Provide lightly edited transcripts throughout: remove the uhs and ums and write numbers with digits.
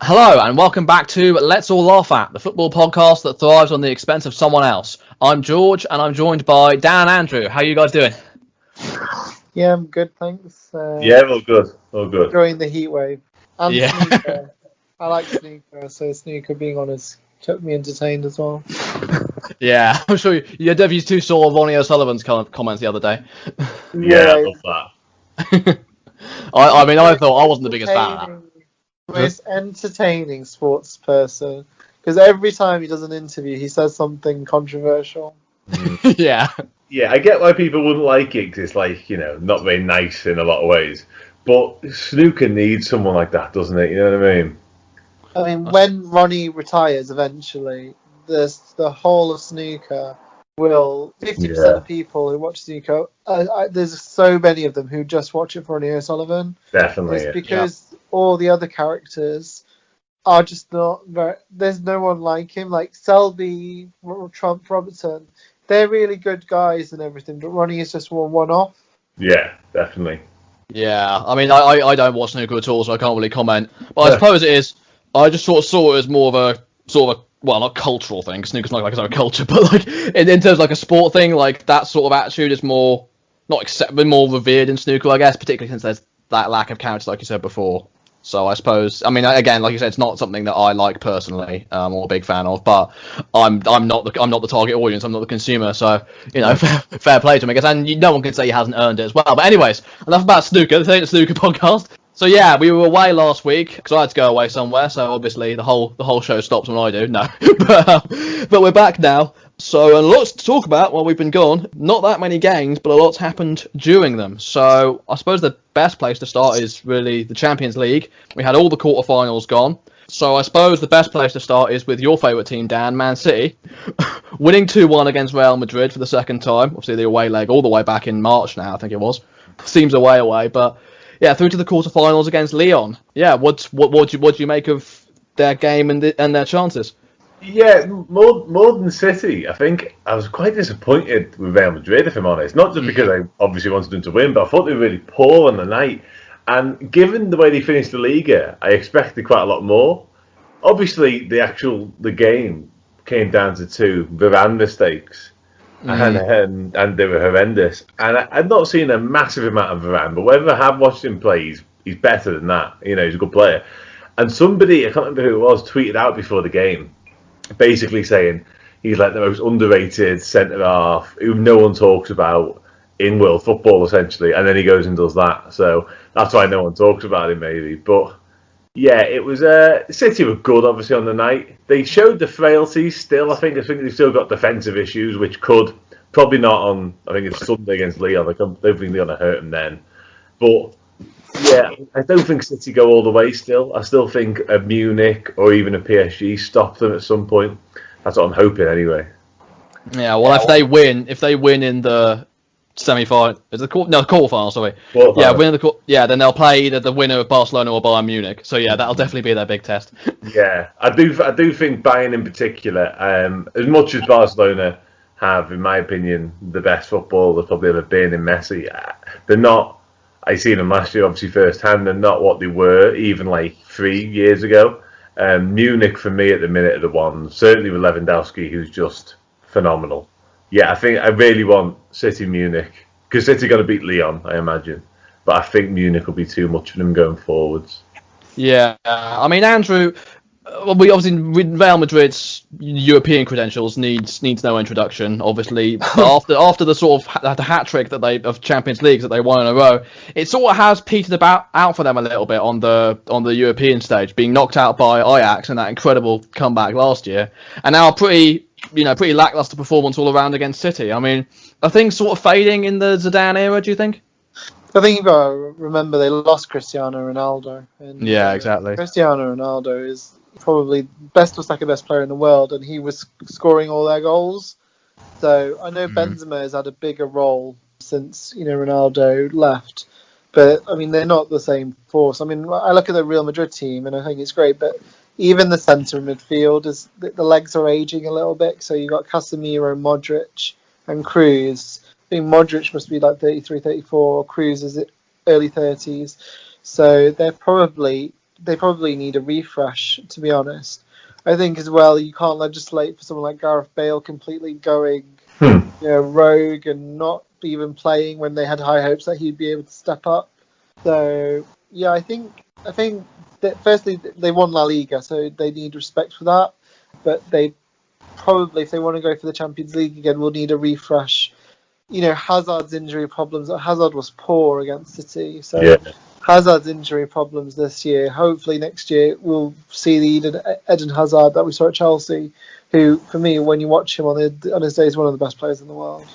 Hello and welcome back to Let's All Laugh At, the football podcast that thrives on the expense of someone else. I'm George and I'm joined by Dan and Andrew. How are you guys doing? Yeah, I'm good, thanks. Yeah, all good. Enjoying the heat wave. And Yeah. snooker. I like snooker, so snooker being on has kept me entertained as well. Yeah, I'm sure you two saw Ronnie O'Sullivan's comments the other day. Yeah, I love that. I thought I wasn't the biggest fan of that. Most entertaining sports person. Because every time he does an interview, he says something controversial. Yeah. Yeah, I get why people wouldn't like it because it's not very nice in a lot of ways. But snooker needs someone like that, doesn't it? You know what I mean? I mean, when Ronnie retires eventually, the whole of snooker will 50% of people who watch snooker. There's so many of them who just watch it for Ronnie O'Sullivan. Definitely, it's because all the other characters are just not very. There's no one like him, like Selby, Trump, Robertson. They're really good guys and everything, but Ronnie is just one-off. Yeah, definitely. Yeah, I mean, I don't watch snooker at all, so I can't really comment. But I suppose it is. I just sort of saw it as more of a well, not cultural thing. Snooker's not like its own culture, but like in terms of like a sport thing, like that sort of attitude is more more revered in snooker, I guess, particularly since there's that lack of character, like you said before. So I suppose, I mean, again, like you said, it's not something that I like personally, or a big fan of. But I'm not the target audience. I'm not the consumer. So fair play to him, I guess. And no one can say he hasn't earned it as well. But anyways, enough about snooker. This ain't a snooker podcast. So yeah, we were away last week because I had to go away somewhere. So obviously the whole show stops when I do. No, but we're back now. So lots to talk about while we've been gone. Not that many games, but a lot's happened during them. So I suppose the best place to start is really the Champions League. We had all the quarterfinals gone. So I suppose the best place to start is with your favourite team, Dan, Man City, winning 2-1 against Real Madrid for the second time. Obviously the away leg all the way back in March now, I think it was. Seems a way away, but yeah, through to the quarterfinals against Lyon. Yeah, what do you make of their game and their chances? Yeah, more than City. I think I was quite disappointed with Real Madrid, if I'm honest. Not just because I obviously wanted them to win, but I thought they were really poor on the night. And given the way they finished the Liga, I expected quite a lot more. Obviously, the game came down to two Varane mistakes, and they were horrendous. And I'd not seen a massive amount of Varane, but whenever I have watched him play, he's better than that. He's a good player. And somebody, I can't remember who it was, tweeted out before the game, basically saying he's like the most underrated centre-half who no one talks about in world football, essentially. And then he goes and does that. So that's why no one talks about him, maybe. But yeah, it was City were good, obviously, on the night. They showed the frailties still. I think they've still got defensive issues, which could probably not on. I think it's Sunday against Lyon. I don't think they're going to hurt them then. But yeah, I don't think City go all the way still. I still think a Munich or even a PSG stop them at some point. That's what I'm hoping anyway. Yeah, well, if they win in the semi-final, quarterfinal, sorry. Then they'll play either the winner of Barcelona or Bayern Munich. So yeah, that'll definitely be their big test. Yeah, I do think Bayern in particular, as much as Barcelona have, in my opinion, the best football there's probably ever been in Messi, they're not. I seen them last year, obviously firsthand. They're not what they were even like 3 years ago. Munich for me at the minute are the ones. Certainly with Lewandowski, who's just phenomenal. Yeah, I think I really want City Munich because City are going to beat Lyon, I imagine. But I think Munich will be too much for them going forwards. Yeah, I mean Andrew. We obviously with Real Madrid's European credentials needs no introduction. Obviously, after the sort of the hat trick of Champions Leagues that they won in a row, it sort of has petered out for them a little bit on the European stage, being knocked out by Ajax in that incredible comeback last year, and now a pretty lackluster performance all around against City. I mean, are things sort of fading in the Zidane era? Do you think? I think you've got to remember they lost Cristiano Ronaldo. And, yeah, exactly. Cristiano Ronaldo is probably best or second best player in the world, and he was scoring all their goals. So I know Benzema has had a bigger role since Ronaldo left, but I mean they're not the same force. I mean I look at the Real Madrid team and I think it's great, but even the centre midfield is the legs are aging a little bit. So you've got Casemiro, Modric, and Cruz. I think Modric must be like 33, 34. Cruz is early 30s. So they're probably they probably need a refresh, to be honest. I think as well, you can't legislate for someone like Gareth Bale completely going rogue and not even playing when they had high hopes that he'd be able to step up. So yeah, I think that firstly they won La Liga, so they need respect for that. But they probably, if they want to go for the Champions League again, will need a refresh. Hazard's injury problems. Hazard was poor against City, so Hazard's injury problems this year. Hopefully next year we'll see the Eden Hazard that we saw at Chelsea, who, for me, when you watch him on his day, is one of the best players in the world.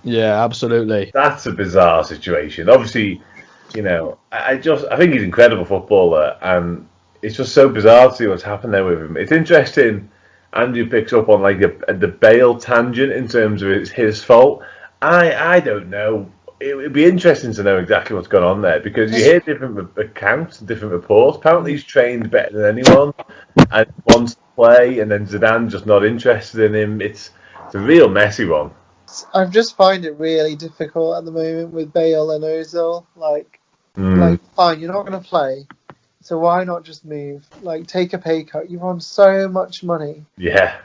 Yeah, absolutely. That's a bizarre situation. Obviously, I think he's an incredible footballer, and it's just so bizarre to see what's happened there with him. It's interesting. Andrew picks up on the Bale tangent in terms of it's his fault. I don't know. It would be interesting to know exactly what's going on there, because you hear different accounts, different reports. Apparently he's trained better than anyone and wants to play, and then Zidane's just not interested in him. It's a real messy one. I just find it really difficult at the moment with Bale and Ozil. Fine, you're not going to play. So why not just move? Take a pay cut. You've won so much money. Yeah.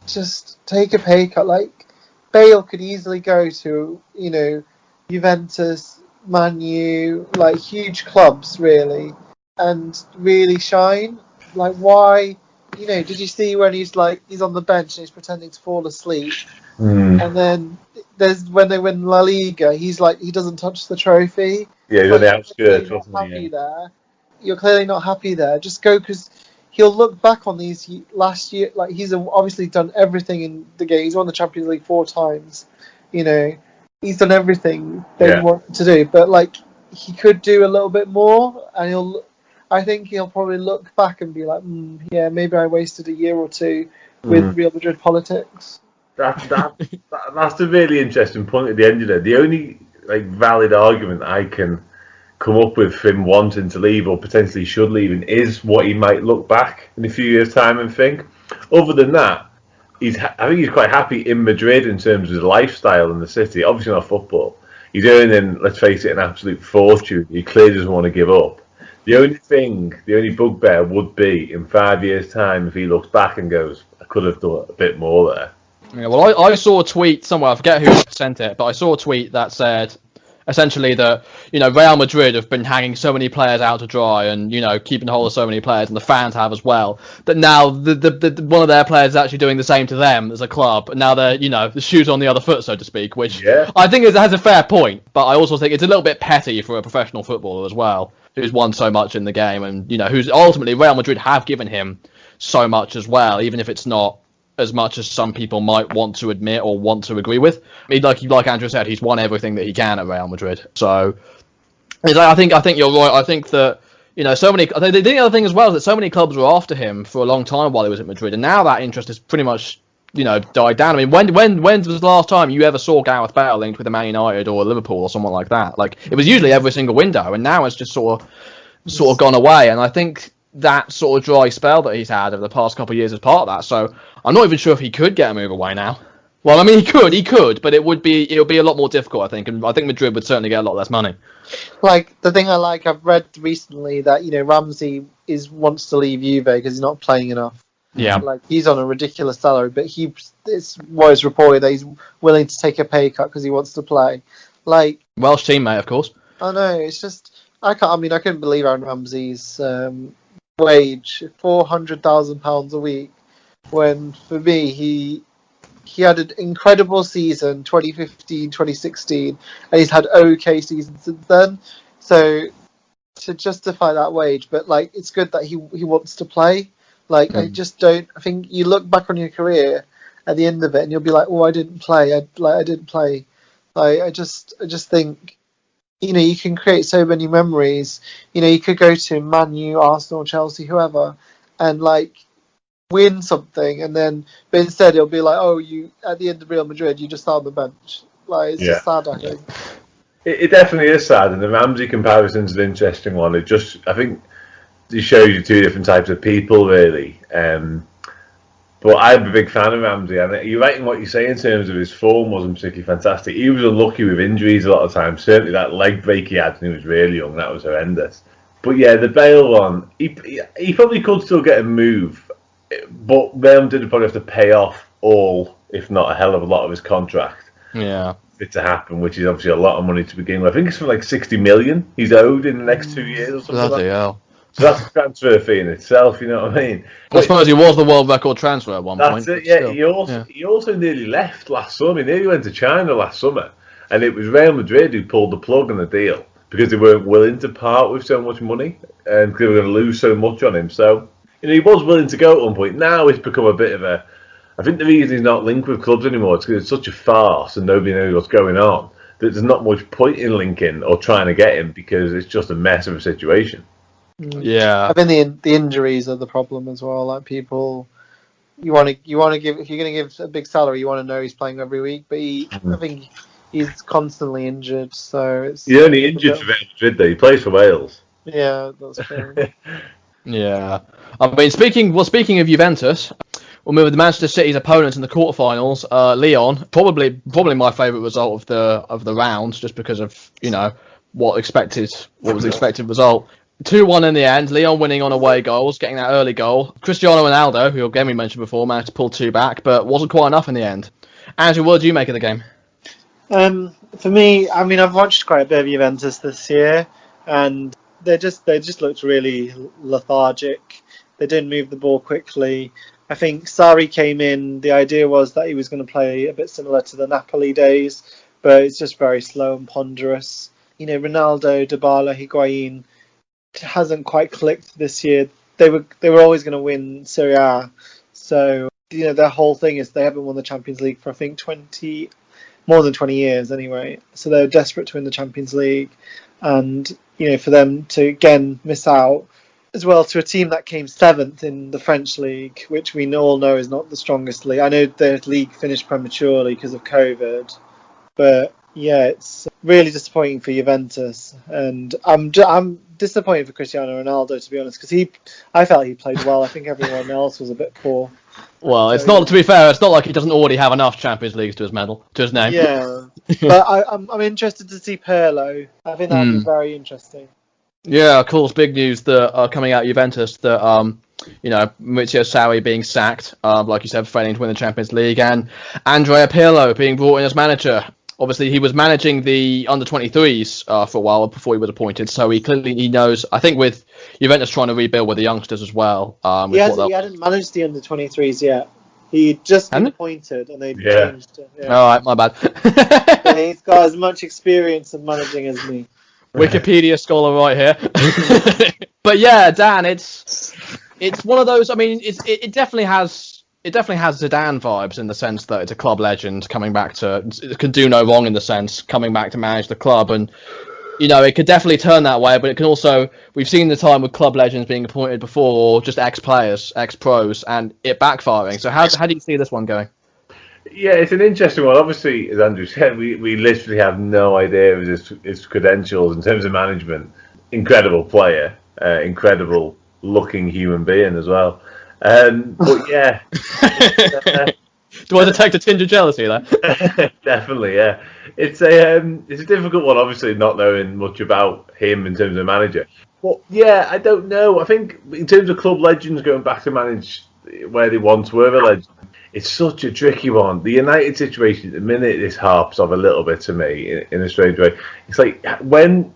Just take a pay cut. Bale could easily go to, Juventus, Man U, huge clubs, really, and really shine. Why? Did you see when he's on the bench and he's pretending to fall asleep? And then when they win La Liga, he's he doesn't touch the trophy. Yeah, he's on the outskirts, wasn't he? You're clearly not happy there. Just go, because he'll look back on these last year. He's obviously done everything in the game. He's won the Champions League 4 times. He's done everything they want to do. But he could do a little bit more, and I think he'll probably look back and be like, yeah, maybe I wasted a year or two with Real Madrid politics. That's a really interesting point at the end of it. The only valid argument I can come up with for him wanting to leave or potentially should leave is what he might look back in a few years' time and think. Other than that, I think he's quite happy in Madrid in terms of his lifestyle in the city. Obviously not football. He's earning, let's face it, an absolute fortune. He clearly doesn't want to give up. The only bugbear would be in 5 years' time if he looks back and goes, I could have done a bit more there. Yeah, well, I saw a tweet somewhere, I forget who sent it, but I saw a tweet that said essentially that, Real Madrid have been hanging so many players out to dry and, keeping hold of so many players, and the fans have as well, that now the one of their players is actually doing the same to them as a club, and now they're, the shoe's on the other foot, so to speak, which I think has a fair point, but I also think it's a little bit petty for a professional footballer as well, who's won so much in the game, and, who's ultimately Real Madrid have given him so much as well, even if it's not as much as some people might want to admit or want to agree with. I mean, like Andrew said, he's won everything that he can at Real Madrid. So I think you're right. I think that so many. The other thing as well is that so many clubs were after him for a long time while he was at Madrid, and now that interest is pretty much died down. I mean, when was the last time you ever saw Gareth Bale linked with a Man United or Liverpool or someone like that? It was usually every single window, and now it's just sort of gone away. And I think that sort of dry spell that he's had over the past couple of years is part of that. So I'm not even sure if he could get a move away now. Well, I mean, he could, but it would be a lot more difficult, I think, and I think Madrid would certainly get a lot less money. The thing I've read recently that Ramsey wants to leave Juve because he's not playing enough. Yeah, he's on a ridiculous salary, but it's what is reported that he's willing to take a pay cut because he wants to play. Welsh teammate, of course. I know, it's just I couldn't believe Aaron Ramsey's wage, £400,000 a week, when for me he had an incredible season 2015 2016 and he's had okay seasons since then, so to justify that wage, but it's good that he wants to play. I think you look back on your career at the end of it and you'll be like, oh, I didn't play. I didn't play. I just think you can create so many memories. You could go to Man U, Arsenal, Chelsea, whoever, and win something, but instead it'll be you at the end of Real Madrid, you just start on the bench. It's just sad, I think. It definitely is sad, and the Ramsey comparison is an interesting one. I think it shows you two different types of people, really. But I'm a big fan of Ramsey, and you're right in what you say in terms of his form wasn't particularly fantastic. He was unlucky with injuries a lot of times. Certainly that leg break he had when he was really young, that was horrendous. But yeah, the Bale one, he probably could still get a move, but Real Madrid would probably have to pay off all, if not a hell of a lot of his contract. Yeah. For it to happen, which is obviously a lot of money to begin with. I think it's for like 60 million he's owed in the next 2 years or something like Bloody that. hell. So that's a transfer fee in itself, you know what I mean? I suppose he was the world record transfer at one point. That's it, yeah. Still, He also nearly left last summer. He nearly went to China last summer. And it was Real Madrid who pulled the plug on the deal because they weren't willing to part with so much money and they were going to lose so much on him. So, he was willing to go at one point. Now it's become a bit of a... I think the reason he's not linked with clubs anymore is because it's such a farce and nobody knows what's going on that there's not much point in linking or trying to get him because it's just a mess of a situation. Yeah. I think the injuries are the problem as well. Like people, you want to give, if you're going to give a big salary, you want to know he's playing every week. But I think he's constantly injured, so it's. He's only injured for Real Madrid though. He plays for Wales. Yeah, that's true. Yeah. I mean, speaking of Juventus, we'll move to Manchester City's opponents in the quarterfinals. Lyon, probably my favourite result of the round, just because of what was the expected result. 2-1 in the end. Lyon winning on away goals, getting that early goal. Cristiano Ronaldo, who again we mentioned before, managed to pull 2 back, but wasn't quite enough in the end. Andrew, what did you make of the game? For me, I mean, I've watched quite a bit of Juventus this year, and they just looked really lethargic. They didn't move the ball quickly. I think Sarri came in. The idea was that he was going to play a bit similar to the Napoli days, but it's just very slow and ponderous. Ronaldo, Dybala, Higuain hasn't quite clicked this year. They were always going to win Serie A, so their whole thing is they haven't won the Champions League for I think more than 20 years anyway. So they're desperate to win the Champions League, and for them to again miss out as well to a team that came 7th in the French league, which we all know is not the strongest league. I know the league finished prematurely because of COVID, but yeah, it's really disappointing for Juventus, and I'm disappointed for Cristiano Ronaldo, to be honest, because I felt he played well. I think everyone else was a bit poor. Well, it's not. To be fair, it's not like he doesn't already have enough Champions Leagues to his name. Yeah, but I'm interested to see Pirlo. I think that'd be very interesting. Yeah, of course. Big news that are coming out of Juventus that Maurizio Sarri being sacked, like you said, failing to win the Champions League, and Andrea Pirlo being brought in as manager. Obviously, he was managing the under-23s for a while before he was appointed, so he knows. I think with Juventus trying to rebuild with the youngsters as well. He hadn't managed the under-23s yet. He just been appointed, and they changed it. Yeah. All right, my bad. Yeah, he's got as much experience in managing as me. Wikipedia scholar right here. But yeah, Dan, it's one of those. I mean, it definitely has. It definitely has Zidane vibes in the sense that it's a club legend coming back it can do no wrong in the sense coming back to manage the club, and it could definitely turn that way, but it can also, we've seen the time with club legends being appointed before, or just ex-players, ex-pros, and it backfiring. So how do you see this one going? Yeah, it's an interesting one. Obviously, as Andrew said, we literally have no idea of his credentials in terms of management. Incredible player, incredible looking human being as well. But yeah, do I detect a tinge of jealousy there? Definitely, yeah. It's a difficult one, obviously, not knowing much about him in terms of manager. But yeah, I don't know. I think in terms of club legends going back to manage where they once were a legend, it's such a tricky one. The United situation at the minute, this harps off a little bit to me in a strange way. It's like when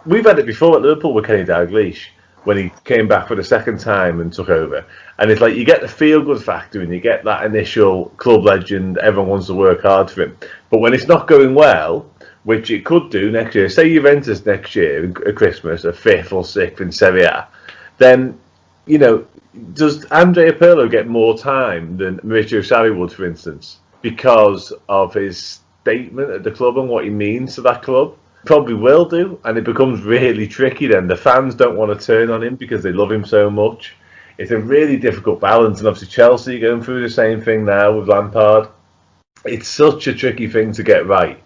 we've had it before at Liverpool with Kenny Dalglish, when he came back for the second time and took over. And it's like you get the feel-good factor and you get that initial club legend, everyone wants to work hard for him. But when it's not going well, which it could do next year, say Juventus next year at Christmas are 5th or 6th in Serie A, then, does Andrea Pirlo get more time than Maurizio Sarri would, for instance, because of his statement at the club and what he means to that club? Probably will do, and it becomes really tricky then. The fans don't want to turn on him because they love him so much. It's a really difficult balance, and obviously Chelsea going through the same thing now with Lampard. It's such a tricky thing to get right.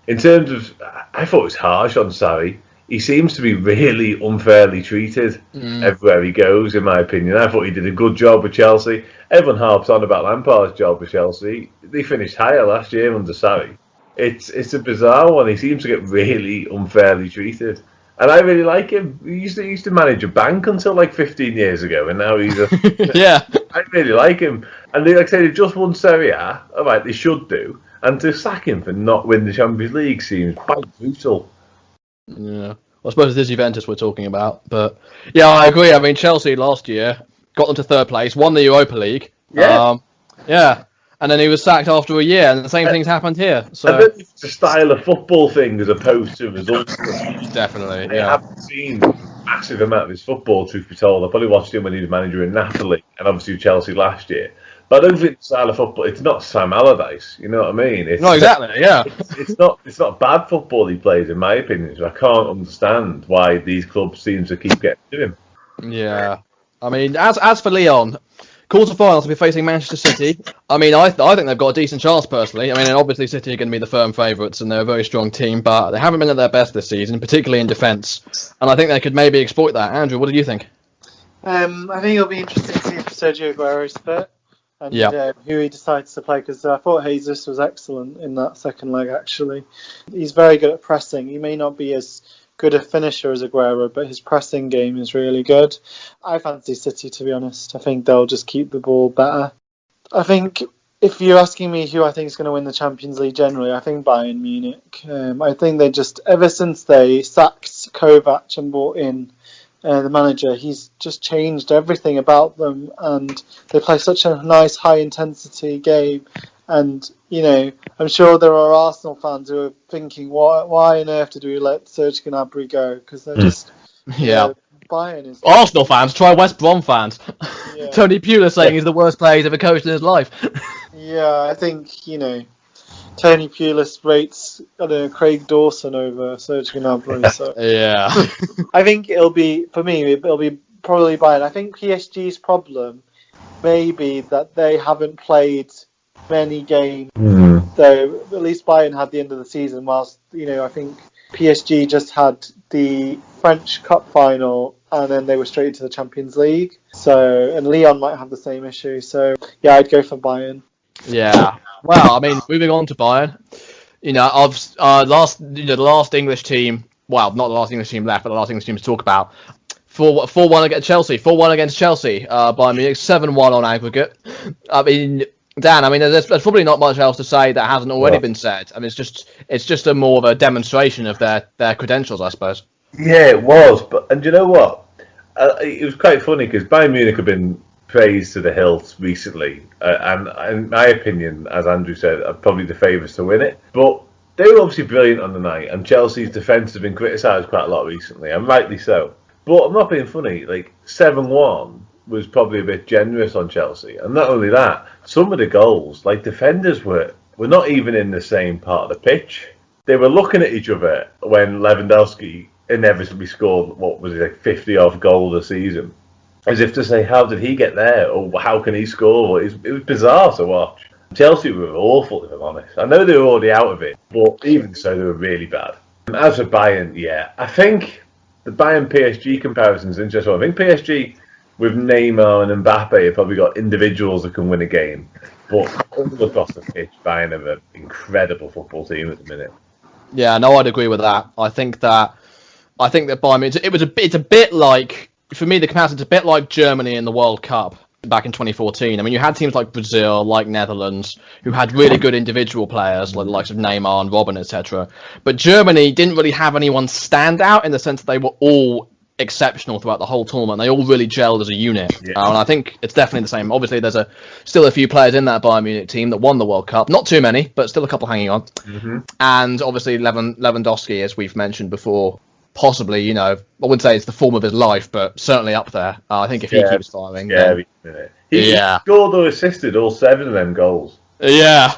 In terms of, I thought it was harsh on Sarri. He seems to be really unfairly treated everywhere he goes, in my opinion. I thought he did a good job with Chelsea. Everyone harps on about Lampard's job with Chelsea. They finished higher last year under Sarri. It's a bizarre one. He seems to get really unfairly treated. And I really like him. He used to manage a bank until like 15 years ago, and now he's a. Yeah. I really like him. And like I say, they just won Serie A. All right, they should do. And to sack him for not winning the Champions League seems quite brutal. Yeah. Well, I suppose it is Juventus we're talking about, but yeah, I agree. I mean, Chelsea last year got them to third place, won the Europa League. Yeah. Yeah. And then he was sacked after a year, and the same thing's happened here. So I think it's a style of football thing as opposed to results. definitely, I yeah. haven't seen a massive amount of his football, truth be told. I probably watched him when he was manager in Napoli and obviously Chelsea last year. But I don't think the style of football. It's not Sam Allardyce. You know what I mean? It's, No, exactly. Yeah. It's not bad football he plays, in my opinion. So I can't understand why these clubs seem to keep getting to him. Yeah. I mean, as for Lyon, quarterfinals will be facing Manchester City. I mean, I think they've got a decent chance personally. I mean, and obviously City are going to be the firm favourites, and they're a very strong team, but they haven't been at their best this season, particularly in defence. And I think they could maybe exploit that. Andrew, what do you think? I think it'll be interesting to see if Sergio Aguero's fit and who he decides to play, because I thought Jesus was excellent in that second leg, actually. He's very good at pressing. He may not be as good a finisher as Aguero, but his pressing game is really good. I fancy City, to be honest. I think they'll just keep the ball better. I think if you're asking me who I think is going to win the Champions League generally, I think Bayern Munich. I think they just, ever since they sacked Kovac and brought in the manager, he's just changed everything about them, and they play such a nice high-intensity game. And, you know, I'm sure there are Arsenal fans who are thinking, why on earth did we let Serge Gnabry go? Because they're just... Yeah. Bayern is... Arsenal fans, try West Brom fans. Yeah. Tony Pulis saying he's the worst player he's ever coached in his life. Yeah, I think, you know, Tony Pulis rates, I don't know, Craig Dawson over Serge Gnabry. So Yeah. I think it'll be, for me, it'll be probably Bayern. I think PSG's problem may be that they haven't played many games. So at least Bayern had the end of the season, whilst, you know, I think PSG just had the French Cup final and then they were straight into the Champions League. So, and Lyon might have the same issue. So yeah, I'd go for Bayern. Yeah. Well, I mean, moving on to Bayern, you know, the last English team, well, not the last English team left, but the last English team to talk about, 4-1 against Chelsea. 4-1 against Chelsea. Bayern Munich 7-1 on aggregate. I mean, Dan, I mean, there's probably not much else to say that hasn't already been said. I mean, it's just a more of a demonstration of their credentials, I suppose. Yeah, it was. And you know what? It was quite funny because Bayern Munich have been praised to the hilt recently, and in my opinion, as Andrew said, are probably the favourites to win it. But they were obviously brilliant on the night, and Chelsea's defence has been criticised quite a lot recently, and rightly so. But I'm not being funny. Like 7-1 was probably a bit generous on Chelsea, and not only that, some of the goals, like defenders were not even in the same part of the pitch. They were looking at each other when Lewandowski inevitably scored, what was it, like 50-odd goals a season, as if to say, how did he get there, or how can he score? It was bizarre to watch. Chelsea were awful, if I'm honest. I know they were already out of it, but even so, they were really bad. And as for Bayern, yeah, I think the Bayern-PSG comparison is interesting. I think PSG, with Neymar and Mbappe, have probably got individuals that can win a game, but all across the pitch, Bayern have an incredible football team at the minute. Yeah, no, I'd agree with that. I think that Bayern, it's a bit like, for me, the comparison's a bit like Germany in the World Cup back in 2014. I mean, you had teams like Brazil, like Netherlands, who had really good individual players, like the likes of Neymar and Robben, etc. But Germany didn't really have anyone stand out in the sense that they were all exceptional throughout the whole tournament. They all really gelled as a unit. Yeah. And I think it's definitely the same. Obviously, there's still a few players in that Bayern Munich team that won the World Cup. Not too many, but still a couple hanging on. Mm-hmm. And obviously, Lewandowski, as we've mentioned before, possibly, you know, I wouldn't say it's the form of his life, but certainly up there. I think if he keeps firing, he scored or assisted all 7 of them goals. Yeah,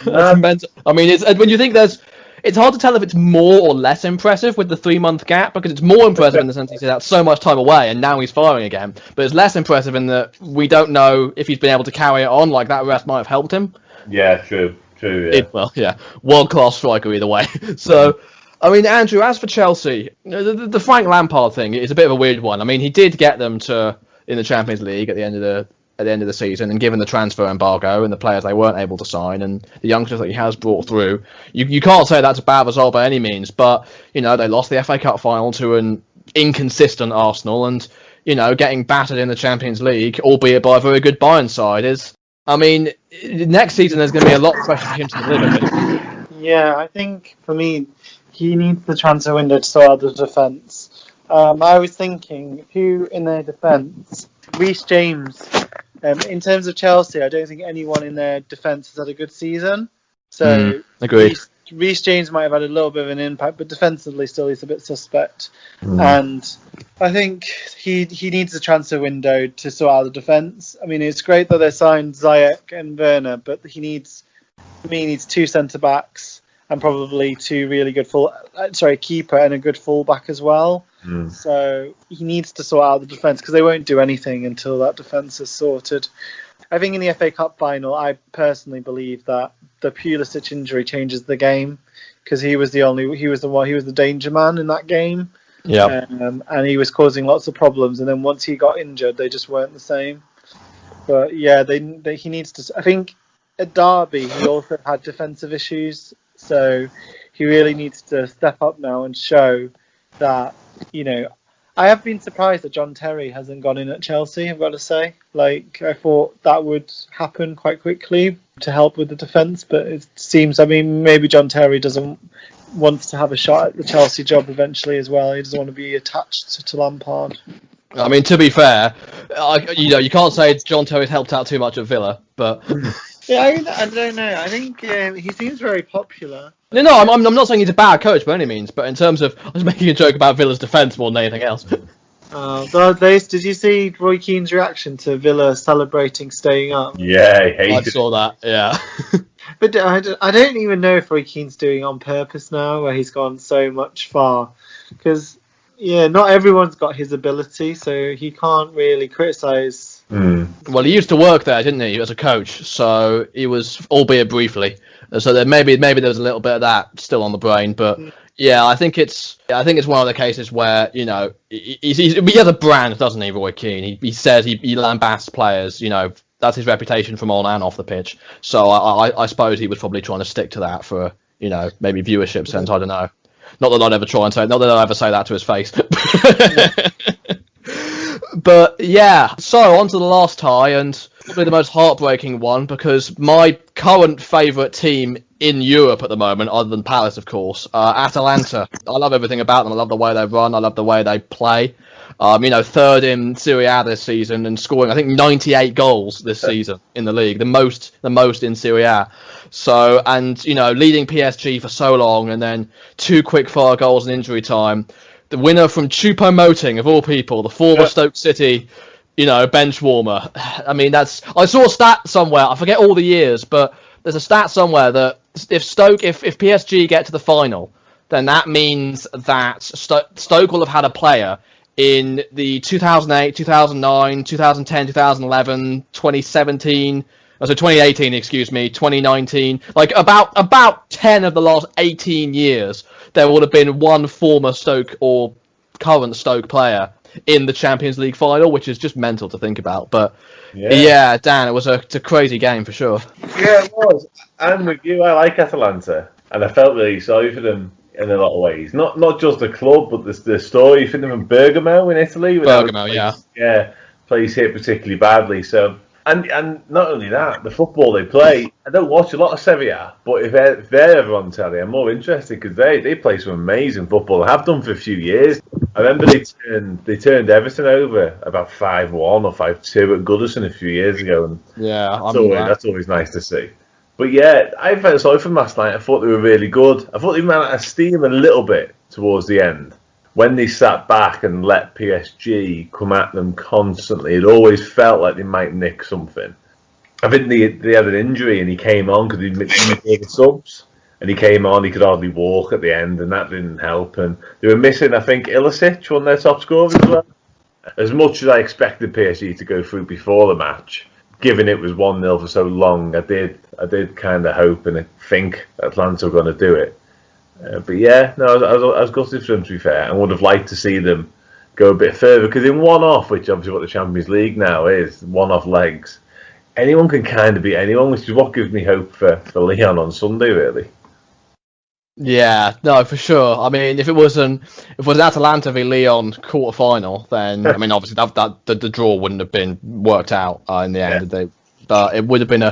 that's mental. I mean, when you think it's hard to tell if it's more or less impressive with the 3-month gap, because it's more impressive in the sense he's had so much time away and now he's firing again. But it's less impressive in that we don't know if he's been able to carry it on, like that rest might have helped him. Yeah, true. Yeah. World-class striker either way. So. I mean, Andrew, as for Chelsea, the Frank Lampard thing is a bit of a weird one. I mean, he did get them in the Champions League at the end of at the end of the season, and given the transfer embargo and the players they weren't able to sign and the youngsters that he has brought through, you can't say that's a bad result by any means. But they lost the FA Cup final to an inconsistent Arsenal, and getting battered in the Champions League, albeit by a very good Bayern side, next season there's going to be a lot of pressure for him to deliver. Yeah, I think for me, he needs the transfer window to sort out the defence. I was thinking, who in their defence? Reece James. In terms of Chelsea, I don't think anyone in their defence has had a good season. So agreed. Reece James might have had a little bit of an impact, but defensively still he's a bit suspect. And I think he needs a transfer window to sort out the defence. I mean, it's great that they signed Ziyech and Werner, but he needs 2 centre-backs and probably 2 really good keeper and a good full-back as well. So he needs to sort out the defence because they won't do anything until that defence is sorted. I think in the FA Cup final, I personally believe that the Pulisic injury changes the game because he was the danger man in that game. Yeah, and he was causing lots of problems. And then once he got injured, they just weren't the same. But yeah, he needs to. I think at Derby he also had defensive issues, so he really needs to step up now and show that. I have been surprised that John Terry hasn't gone in at Chelsea, I've got to say. I thought that would happen quite quickly to help with the defence, but it seems, maybe John Terry wants to have a shot at the Chelsea job eventually as well. He doesn't want to be attached to Lampard. To be fair, you can't say John Terry's helped out too much at Villa, but... Yeah, I don't know. I think he seems very popular. No, I'm not saying he's a bad coach by any means, but in terms of, I was making a joke about Villa's defence more than anything else. Did you see Roy Keane's reaction to Villa celebrating staying up? Yeah, he hated I saw that, yeah. But I don't even know if Roy Keane's doing it on purpose now, where he's gone so much far. Because, not everyone's got his ability, so he can't really criticise. Well, he used to work there, didn't he, as a coach? So he was, albeit briefly. So there maybe there was a little bit of that still on the brain, but yeah, I think it's one of the cases where he has a brand, doesn't he, Roy Keane? He says he lambasts players. That's his reputation from on and off the pitch. So I suppose he was probably trying to stick to that for maybe viewership sense. I don't know. Not that I'll ever say that to his face. But yeah, so on to the last tie, and probably the most heartbreaking one, because my current favourite team in Europe at the moment, other than Palace, of course, Atalanta. I love everything about them. I love the way they run. I love the way they play. Third in Serie A this season and scoring, I think, 98 goals this season in the league, the most in Serie A. So, and leading PSG for so long, and then 2 quick-fire goals in injury time. The winner from Choupo-Moting, of all people, the former Stoke City, bench warmer. I saw a stat somewhere, I forget all the years, but there's a stat somewhere that if PSG get to the final, then that means that Stoke will have had a player in the 2008, 2009, 2010, 2011, 2017, 2018, 2019, about 10 of the last 18 years, there would have been one former Stoke or current Stoke player in the Champions League final, which is just mental to think about. But yeah Dan, it's a crazy game for sure. Yeah, it was. And with you, I like Atalanta, and I felt really sorry for them in a lot of ways. Not just the club, but the story for them in Bergamo in Italy. Bergamo, Plays hit particularly badly. So. And not only that, the football they play, I don't watch a lot of Serie A, but if they're ever on telly, I'm more interested because they play some amazing football. They have done for a few years. I remember they turned Everton over about 5-1 or 5-2 at Goodison a few years ago. And that's always nice to see. But yeah, I felt sorry for them last night. I thought they were really good. I thought they ran out of steam a little bit towards the end. When they sat back and let PSG come at them constantly, it always felt like they might nick something. I think they had an injury and he came on because he made the subs. And he came on, he could hardly walk at the end, and that didn't help. And they were missing, I think, Ilicic, one of their top scorers as well. As much as I expected PSG to go through before the match, given it was 1-0 for so long, I did kind of hope and think Atlanta were going to do it. But yeah, no, I was gutted for them, to be fair, and would have liked to see them go a bit further, because in one-off, which obviously what the Champions League now is, one-off legs, anyone can kind of beat anyone, which is what gives me hope for Leon on Sunday, really. Yeah, no, for sure. I mean, if it was an Atalanta v Lyon quarter final, then I mean, obviously the draw wouldn't have been worked out in the end. Yeah. But it would have been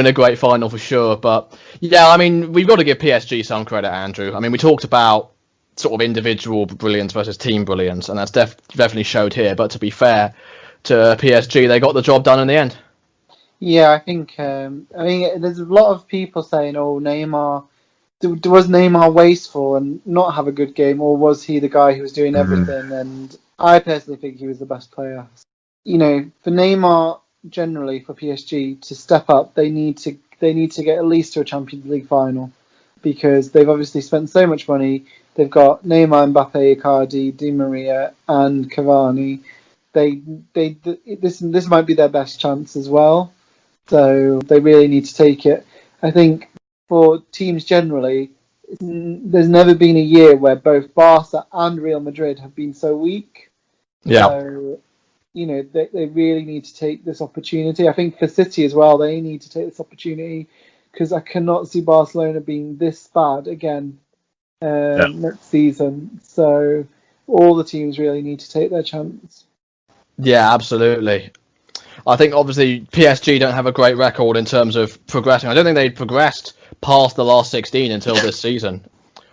a great final for sure. But yeah, I mean, we've got to give PSG some credit, Andrew. I mean, we talked about sort of individual brilliance versus team brilliance, and that's definitely showed here. But to be fair to PSG, they got the job done in the end. Yeah, I think. I mean, there's a lot of people saying, "Oh, Neymar." Was Neymar wasteful and not have a good game, or was he the guy who was doing everything? And I personally think he was the best player. You know, for Neymar generally for PSG to step up, they need to get at least to a Champions League final, because they've obviously spent so much money. They've got Neymar, Mbappe, Icardi, Di Maria, and Cavani. This might be their best chance as well, so they really need to take it. I think. For teams generally, there's never been a year where both Barca and Real Madrid have been so weak. Yeah. So, you know, they really need to take this opportunity. I think for City as well, they need to take this opportunity, because I cannot see Barcelona being this bad again next season. So all the teams really need to take their chance. Yeah, absolutely. I think obviously PSG don't have a great record in terms of progressing. I don't think they'd progressed past the last 16 until this season.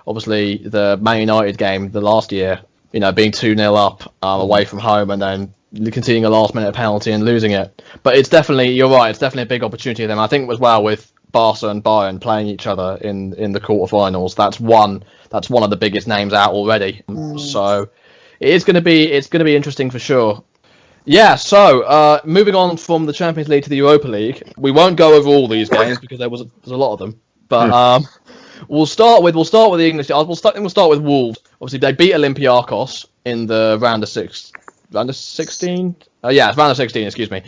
Obviously, the Man United game the last year, you know, being 2-0 up away from home and then conceding a last-minute penalty and losing it. But it's definitely, you're right, it's definitely a big opportunity for them. I think as well with Barca and Bayern playing each other in the quarterfinals, that's one of the biggest names out already. So it's going to be interesting for sure. Yeah, so moving on from the Champions League to the Europa League, we won't go over all these games because there's a lot of them. But we'll start with the English. We'll start with Wolves. Obviously, they beat Olympiacos in the round of 16. It's round of 16. Excuse me.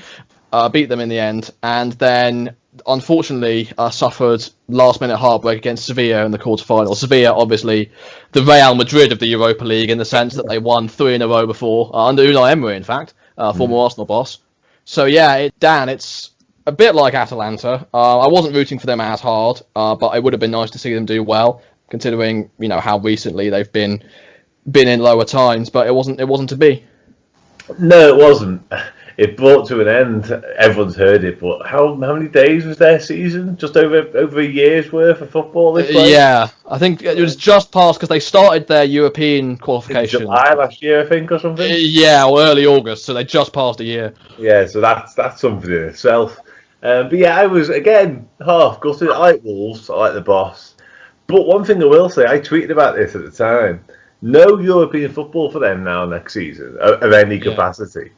Beat them in the end, and then unfortunately suffered last-minute heartbreak against Sevilla in the quarterfinals. Sevilla, obviously, the Real Madrid of the Europa League, in the sense that they won 3 in a row before under Unai Emery, in fact. Former Arsenal boss. So yeah, Dan, it's a bit like Atalanta. I wasn't rooting for them as hard, but it would have been nice to see them do well, considering how recently they've been in lower times. But it wasn't to be. No, it wasn't. It brought to an end. Everyone's heard it, but how many days was their season? Just over a year's worth of football. Yeah, I think it was just past, because they started their European qualification in July last year, I think, or something. Yeah, or early August, so they just passed a year. Yeah, so that's something in itself. But yeah, I was again half gutted. I like Wolves. I like the boss. But one thing I will say, I tweeted about this at the time. No European football for them now next season of any capacity.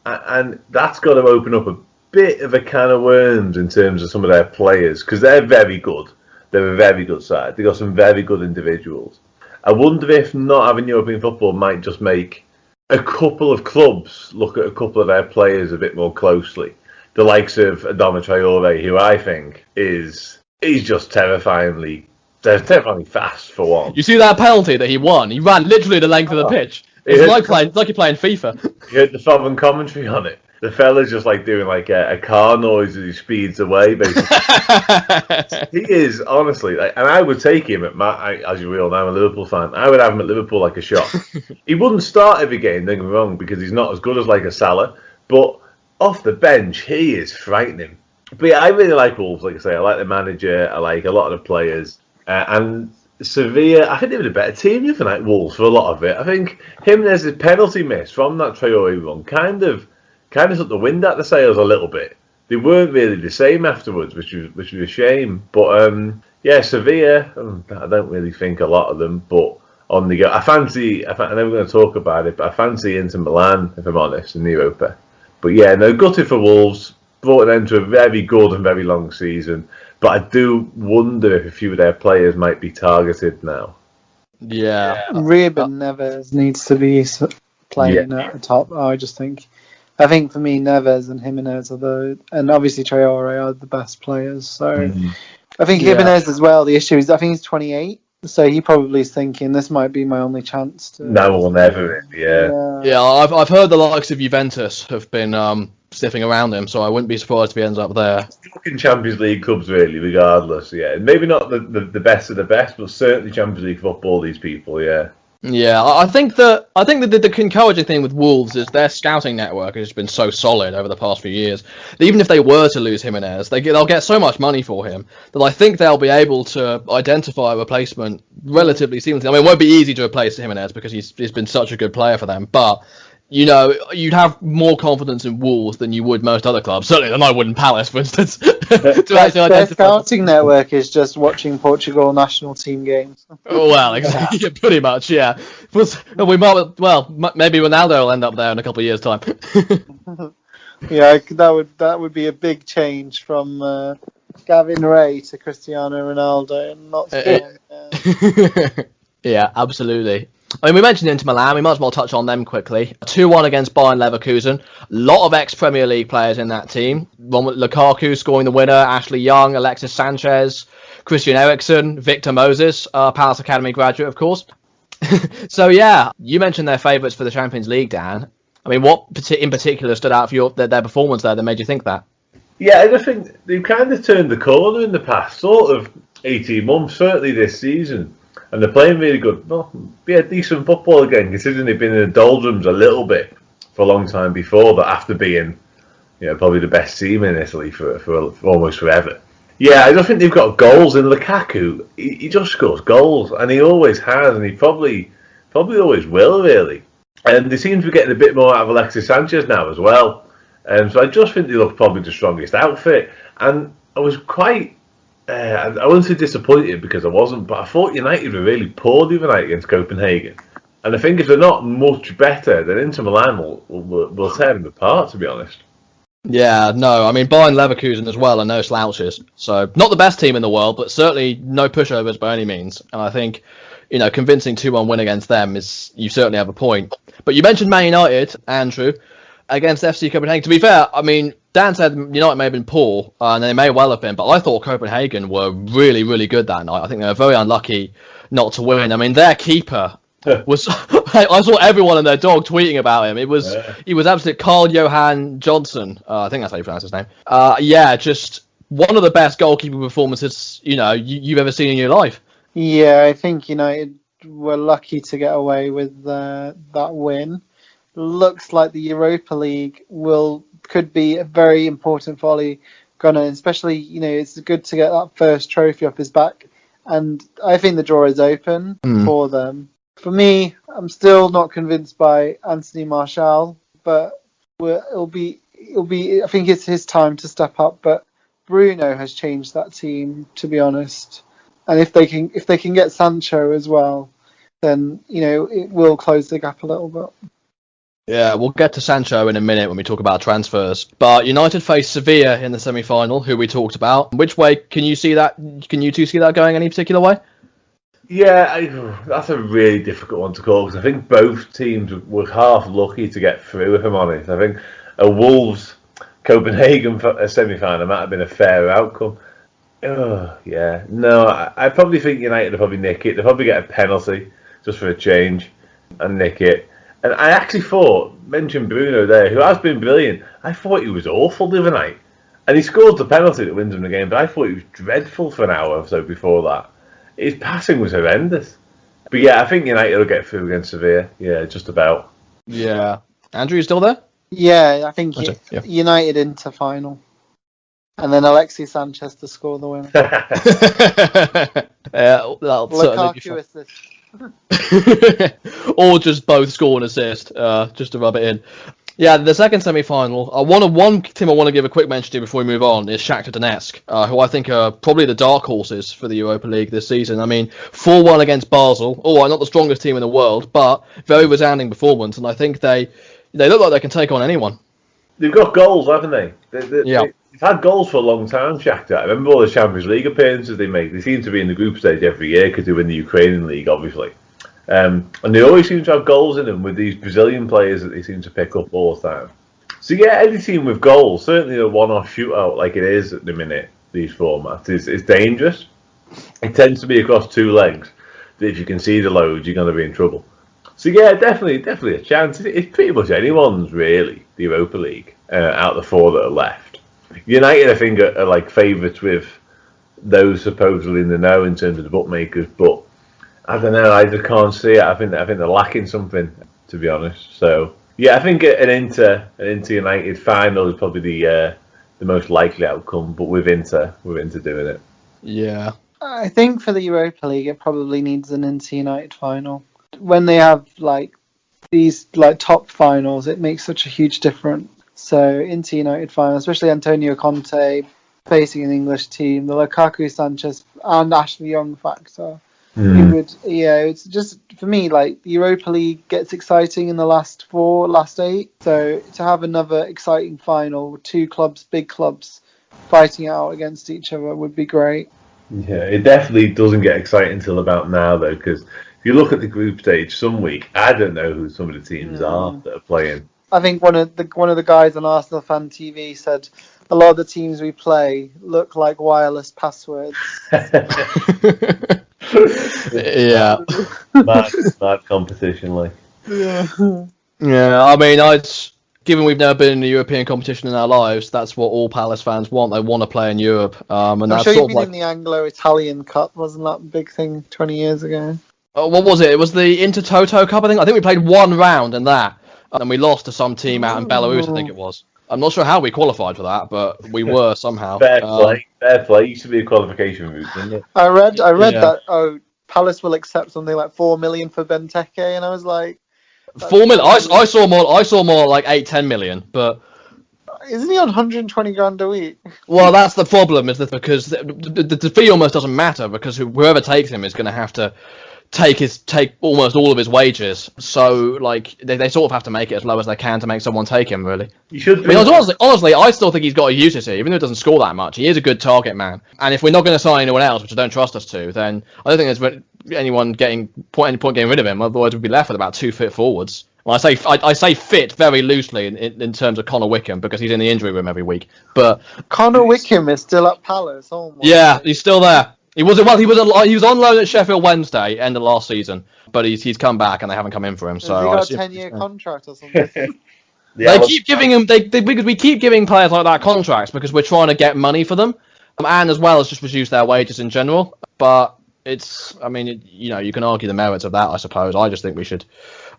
And that's got to open up a bit of a can of worms in terms of some of their players, because they're very good. They're a very good side. They've got some very good individuals. I wonder if not having European football might just make a couple of clubs look at a couple of their players a bit more closely. The likes of Adama Traore, who I think he's just terrifyingly fast for one. You see that penalty that he won? He ran literally the length of the pitch. It's like you're playing FIFA. You heard the foreign commentary on it. The fella's just like doing like a car noise as he speeds away, basically. He is, honestly, and I would take him as you all know, I'm a Liverpool fan. I would have him at Liverpool like a shot. He wouldn't start every game, don't get me wrong, because he's not as good as like a Salah, but off the bench, he is frightening. But yeah, I really like Wolves, like I say. I like the manager, I like a lot of the players, and Sevilla, I think they were a better team than like Wolves for a lot of it. I think Jimenez's a penalty miss from that Traore run kind of took the wind out the sails a little bit. They weren't really the same afterwards, which was a shame. But yeah, Sevilla, I don't really think a lot of them. But on the go, I know we're going to talk about it, but I fancy Inter Milan, if I'm honest, in the Europa. But yeah, no, gutted for Wolves. Brought an end to a very good and very long season. But I do wonder if a few of their players might be targeted now. Yeah. Ruben Neves needs to be playing at the top. I think for me, Neves and Jimenez and obviously Traore are the best players. So I think Jimenez as well. The issue is I think he's 28, So he probably is thinking this might be my only chance to. No one ever, yeah. Yeah, I've heard the likes of Juventus have been sniffing around him, so I wouldn't be surprised if he ends up there. Fucking Champions League clubs, really, regardless. Yeah, maybe not the best of the best, but certainly Champions League football. These people, yeah. Yeah, I think that the encouraging thing with Wolves is their scouting network has been so solid over the past few years. That even if they were to lose Jimenez, they'll get so much money for him that I think they'll be able to identify a replacement relatively seamlessly. I mean, it won't be easy to replace Jimenez because he's been such a good player for them, but you'd have more confidence in Wolves than you would most other clubs. Certainly than I would in Palace, for instance. Their scouting network is just watching Portugal national team games. Well, exactly, yeah, pretty much, yeah. We might, maybe Ronaldo will end up there in a couple of years' time. Yeah, that would be a big change from Gavin Ray to Cristiano Ronaldo, and not strong. Yeah, absolutely. I mean, we mentioned Inter Milan. We might as well touch on them quickly. 2-1 against Bayern Leverkusen. A lot of ex-Premier League players in that team. One with Lukaku scoring the winner, Ashley Young, Alexis Sanchez, Christian Eriksen, Victor Moses, Palace Academy graduate, of course. So, yeah, you mentioned their favourites for the Champions League, Dan. I mean, what in particular stood out for their performance there that made you think that? Yeah, I just think they've kind of turned the corner in the past sort of 18 months, certainly this season. And they're playing really good, decent football again, considering they've been in the doldrums a little bit for a long time before that, after being, probably the best team in Italy for almost forever. Yeah, I just think they've got goals in Lukaku. He just scores goals, and he always has, and he probably always will, really. And they seem to be getting a bit more out of Alexis Sanchez now as well. So I just think they look probably the strongest outfit. And I was quite... I wouldn't say disappointed because I wasn't, but I thought United were really poor the other night against Copenhagen. And I think if they're not much better, then Inter Milan will tear them apart, to be honest. Yeah, no, I mean, Bayern Leverkusen as well are no slouches. So, not the best team in the world, but certainly no pushovers by any means. And I think, convincing 2-1 win against them you certainly have a point. But you mentioned Man United, Andrew, against FC Copenhagen. To be fair, I mean, Dan said United may have been poor, and they may well have been, but I thought Copenhagen were really, really good that night. I think they were very unlucky not to win. I mean, their keeper was... I saw everyone and their dog tweeting about him. He was absolute Carl-Johan Johnson. I think that's how you pronounce his name. Just one of the best goalkeeper performances, you've ever seen in your life. Yeah, I think United were lucky to get away with that win. Looks like the Europa League could be a very important for Ole Gunnar, especially, it's good to get that first trophy off his back. And I think the draw is open for them. For me, I'm still not convinced by Anthony Martial, but it'll be. I think it's his time to step up. But Bruno has changed that team, to be honest. And if they can get Sancho as well, then it will close the gap a little bit. Yeah, we'll get to Sancho in a minute when we talk about transfers. But United face Sevilla in the semi-final, who we talked about. Which way can you see that? Can you two see that going any particular way? Yeah, that's a really difficult one to call because I think both teams were half lucky to get through, if I'm honest. I think a Wolves Copenhagen semi-final might have been a fairer outcome. I probably think United will probably nick it. They'll probably get a penalty just for a change and nick it. And I actually mentioned Bruno there, who has been brilliant. I thought he was awful the other night. And he scored the penalty that wins him the game, but I thought he was dreadful for an hour or so before that. His passing was horrendous. But yeah, I think United will get through against Sevilla. Yeah, just about. Yeah. Andrew, you still there? Yeah, I think United into final. And then Alexis Sanchez to score the winner. That'll certainly be fun. Or just both score an assist, just to rub it in. Yeah, the second semi-final. One team I want to give a quick mention to before we move on is Shakhtar Donetsk, who I think are probably the dark horses for the Europa League this season. I mean, 4-1 against Basel. Not the strongest team in the world, but very resounding performance, and I think they look like they can take on anyone. They've got goals, haven't they? They've had goals for a long time, Shakhtar. I remember all the Champions League appearances they make. They seem to be in the group stage every year because they win the Ukrainian league, obviously. And they always seem to have goals in them with these Brazilian players that they seem to pick up all the time. So yeah, any team with goals, certainly a one-off shootout like it is at the minute, these formats, is dangerous. It tends to be across two legs. if you concede a load, you're going to be in trouble. So yeah, definitely a chance. It's pretty much anyone's really, the Europa League, out of the 4 that are left. United, I think, are like favourites with those supposedly in the know in terms of the bookmakers, but I don't know. I just can't see it. I think they're lacking something, to be honest. So yeah, I think an Inter United final is probably the most likely outcome. But with Inter doing it. Yeah. I think for the Europa League, it probably needs an Inter United final. When they have like these like top finals, it makes such a huge difference. So Inter United final, especially Antonio Conte facing an English team, the Lukaku, Sanchez, and Ashley Young factor. It would, it's just for me like the Europa League gets exciting in the last 8. So to have another exciting final, 2 clubs, big clubs, fighting out against each other would be great. Yeah, it definitely doesn't get exciting until about now though, because if you look at the group stage, some week I don't know who some of the teams are that are playing. I think one of the guys on Arsenal Fan TV said a lot of the teams we play look like wireless passwords. Yeah. Mad competition, like. Yeah. Yeah, I mean, given we've never been in a European competition in our lives, that's what all Palace fans want. They want to play in Europe. And I'm that's sure sort you've of been in the Anglo-Italian Cup, wasn't that a big thing 20 years ago? What was it? It was the Intertoto Cup, I think. I think we played 1 round in that, and we lost to some team out in Belarus, I think it was. I'm not sure how we qualified for that, but we were somehow. Fair play. Used to be a qualification route, didn't it? I read that. Palace will accept something like 4 million for Benteke, and I was like, 4 million. I saw more like 8-10 million, but isn't he on 120 grand a week? Well, that's the problem, is that because the fee almost doesn't matter, because whoever takes him is going to have to take almost all of his wages. So like they sort of have to make it as low as they can to make someone take him. Really, you should. Honestly, I still think he's got a utility, even though he doesn't score that much. He is a good target man, and if we're not going to sign anyone else, which I don't trust us to, then I don't think there's anyone getting getting rid of him. Otherwise, we'd be left with about 2 fit forwards. Well, I say fit very loosely in terms of Connor Wickham, because he's in the injury room every week. But Connor Wickham is still at Palace. Oh my God. He's still there. He was on loan at Sheffield Wednesday end of last season, but he's come back and they haven't come in for him. So has he got a 10-year contract or something? They keep giving him because we keep giving players like that contracts because we're trying to get money for them, and as well as just reduce their wages in general. But you can argue the merits of that, I suppose. I just think we should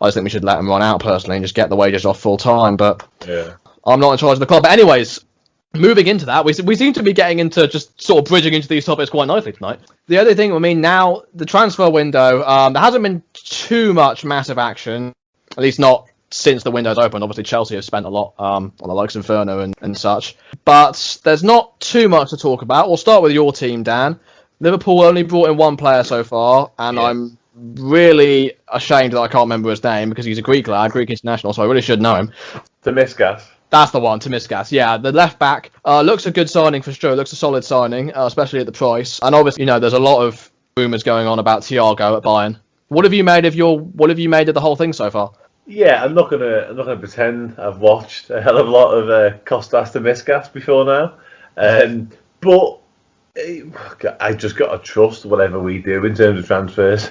let them run out personally and just get the wages off full time. But yeah, I'm not in charge of the club. But anyways, moving into that, we seem to be getting into just sort of bridging into these topics quite nicely tonight. The other thing, now the transfer window, there hasn't been too much massive action, at least not since the window's opened. Obviously, Chelsea have spent a lot on the likes of Inferno and such. But there's not too much to talk about. We'll start with your team, Dan. Liverpool only brought in 1 player so far, and yes. I'm really ashamed that I can't remember his name because he's a Greek lad, Greek international, so I really should know him. Tomiskas. That's the one, Tomiskas. Yeah, the left back looks a good signing for sure. Looks a solid signing, especially at the price. And obviously, there's a lot of rumours going on about Thiago at Bayern. What have you made of the whole thing so far? Yeah, I'm not gonna pretend I've watched a hell of a lot of Kostas Tomiskas before now, but I just got to trust whatever we do in terms of transfers.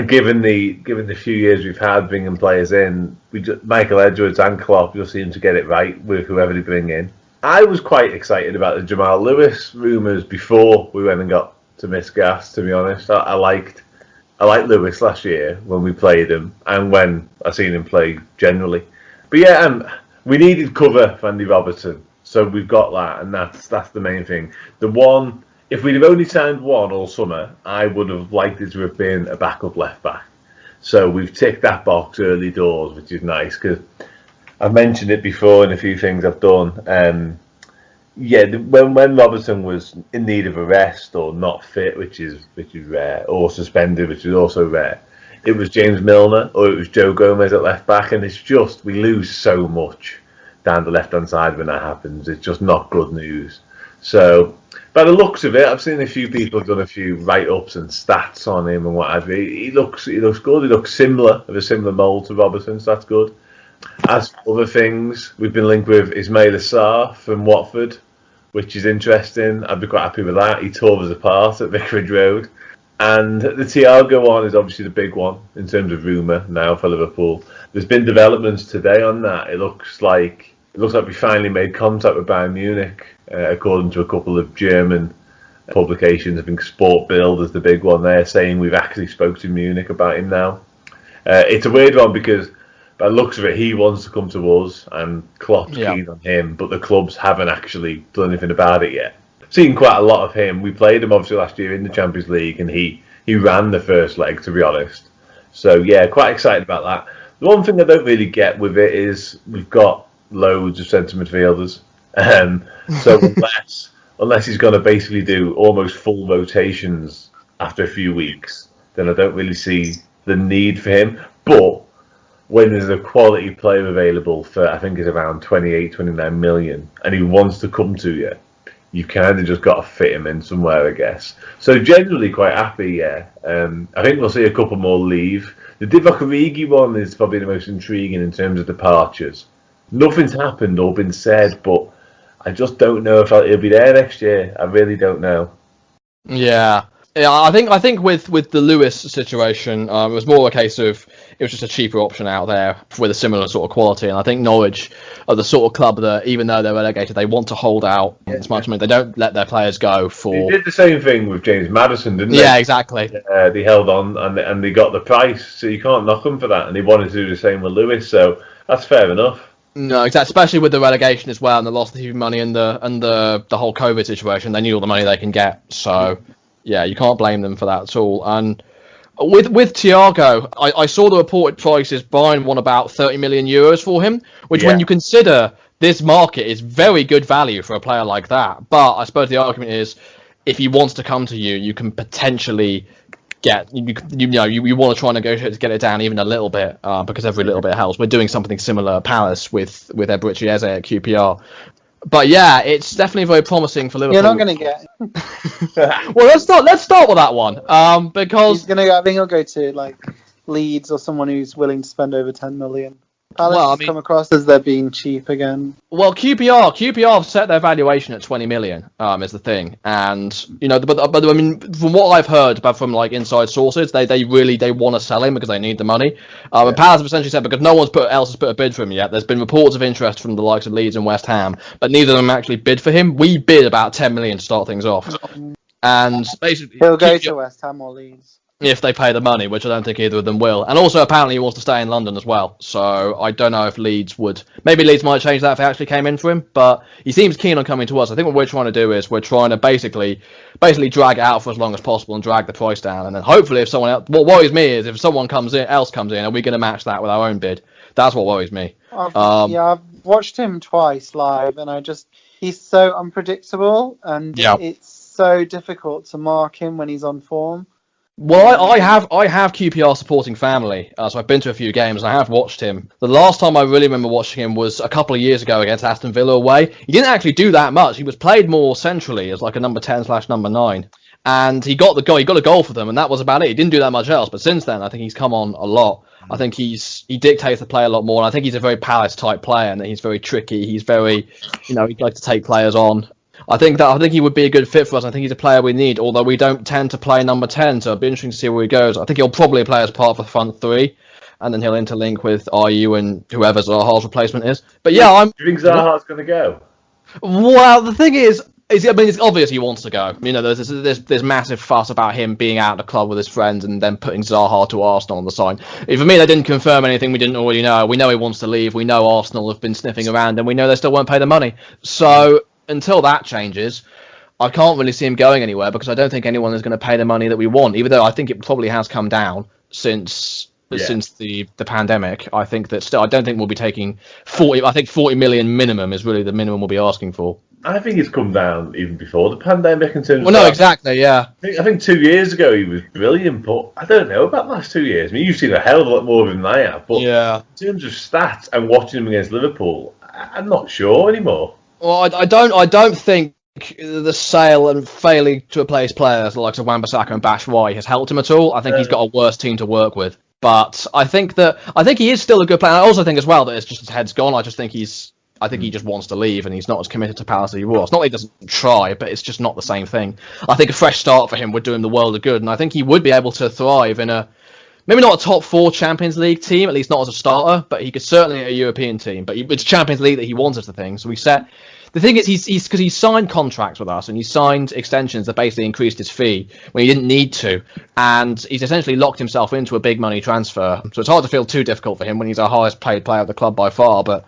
Given the few years we've had bringing players in, Michael Edwards and Klopp just seem to get it right with whoever they bring in. I was quite excited about the Jamal Lewis rumours before we went and got Tomiskas. To be honest, I liked Lewis last year when we played him and when I seen him play generally. But yeah, we needed cover for Andy Robertson, so we've got that, and that's the main thing. If we'd have only signed 1 all summer, I would have liked it to have been a backup left back. So we've ticked that box early doors, which is nice, because I've mentioned it before in a few things I've done. When Robertson was in need of a rest or not fit, which is rare, or suspended, which is also rare, it was James Milner or it was Joe Gomez at left back, and it's just we lose so much down the left hand side when that happens. It's just not good news. So, by the looks of it, I've seen a few people have done a few write-ups and stats on him and what have you. He looks good. He looks of a similar mould to Robertson, so that's good. As for other things, we've been linked with Ismail Assar from Watford, which is interesting. I'd be quite happy with that. He tore us apart at Vicarage Road. And the Thiago one is obviously the big one in terms of rumour now for Liverpool. There's been developments today on that. It looks like we finally made contact with Bayern Munich, according to a couple of German publications. I think Sport Bild is the big one there, saying we've actually spoke to Munich about him now. It's a weird one because by the looks of it, he wants to come to us and Klopp's keen on him, but the clubs haven't actually done anything about it yet. Seen quite a lot of him. We played him obviously last year in the Champions League, and he ran the first leg, to be honest. So yeah, quite excited about that. The one thing I don't really get with it is we've got loads of centre midfielders, so unless he's going to basically do almost full rotations after a few weeks, then I don't really see the need for him. But when there's a quality player available for, I think it's around 28, 29 million, and he wants to come to you, you've kind of just got to fit him in somewhere, I guess. So generally quite happy, yeah. I think we'll see a couple more leave. The Divock Origi one is probably the most intriguing in terms of departures. Nothing's happened or been said, but I just don't know if he'll be there next year. I really don't know. Yeah. I think with the Lewis situation, it was more a case of it was just a cheaper option out there with a similar sort of quality, and I think Norwich are the sort of club that, even though they're relegated, they want to hold out as much. I mean, they don't let their players go for. They did the same thing with James Maddison, didn't they? Yeah, exactly. They held on and they got the price, so you can't knock them for that. And they wanted to do the same with Lewis, so that's fair enough. No, exactly. Especially with the relegation as well, and the loss of TV money and the whole COVID situation, they need all the money they can get. So. Yeah, you can't blame them for that at all. And with Thiago, I saw the reported prices. Bayern won about 30 million euros for him, which when you consider this market is very good value for a player like that. But I suppose the argument is, if he wants to come to you, you can potentially get you want to try and negotiate to get it down even a little bit, because every little bit helps. We're doing something similar at Palace with Eberechi Eze at QPR. But yeah, it's definitely very promising for Liverpool. You're not going to get. Well, let's start with that one. Because he's going to. I think he'll go to like Leeds or someone who's willing to spend over 10 million. Palace come across as they're being cheap again. Well, QPR have set their valuation at 20 million. Is the thing, and but I mean, from what I've heard about from like inside sources, they want to sell him because they need the money. And Palace have essentially said, because no one's else has put a bid for him yet. There's been reports of interest from the likes of Leeds and West Ham, but neither of them actually bid for him. We bid about 10 million to start things off, and basically he'll go to West Ham or Leeds. If they pay the money, which I don't think either of them will. And also, apparently, he wants to stay in London as well. So I don't know if Leeds would. Maybe Leeds might change that if they actually came in for him. But he seems keen on coming to us. I think what we're trying to do is we're trying to basically drag it out for as long as possible and drag the price down. And then hopefully, if someone else, what worries me is if someone else comes in, are we going to match that with our own bid? That's what worries me. I've watched him twice live, and he's so unpredictable, and it's so difficult to mark him when he's on form. Well, I have QPR supporting family, so I've been to a few games and I have watched him. The last time I really remember watching him was a couple of years ago against Aston Villa away. He didn't actually do that much. He was played more centrally as like a number 10/number 9, and he got the goal. He got a goal for them, and that was about it. He didn't do that much else. But since then, I think he's come on a lot. I think he dictates the play a lot more, and I think he's a very Palace type player, and that he's very tricky. He's very, he'd like to take players on. I think he would be a good fit for us. I think he's a player we need, although we don't tend to play number 10, so it'll be interesting to see where he goes. I think he'll probably play as part of the front three, and then he'll interlink with RU and whoever Zaha's replacement is. But yeah, do you think Zaha's going to go? Well, the thing is, it's obvious he wants to go. There's this massive fuss about him being out of the club with his friends and then putting Zaha to Arsenal on the sign. For me, they didn't confirm anything we didn't already know. We know he wants to leave. We know Arsenal have been sniffing around, and we know they still won't pay the money. So until that changes, I can't really see him going anywhere, because I don't think anyone is going to pay the money that we want, even though I think it probably has come down since the pandemic. I think that still, I don't think we'll be taking 40. I think 40 million minimum is really the minimum we'll be asking for. I think it's come down even before the pandemic in terms of. Well, no, exactly, yeah. I think 2 years ago he was brilliant, but I don't know about the last 2 years. I mean, you've seen a hell of a lot more of him than I have, but in terms of stats and watching him against Liverpool, I'm not sure anymore. Well, I don't think the sale and failing to replace players like Wan-Bissaka and Batshuayi has helped him at all. I think he's got a worse team to work with. But I think he is still a good player. I also think as well that it's just his head's gone. I just think he's I think he just wants to leave, and he's not as committed to Palace as he was. Not that he doesn't try, but it's just not the same thing. I think a fresh start for him would do him the world of good, and I think he would be able to thrive in a, maybe not a top 4 Champions League team, at least not as a starter, but he could certainly a European team. But it's Champions League that he wanted to think. So we set. The thing is, he's because he signed contracts with us, and he signed extensions that basically increased his fee when he didn't need to, and he's essentially locked himself into a big money transfer. So it's hard to feel too difficult for him when he's our highest paid player of the club by far, but.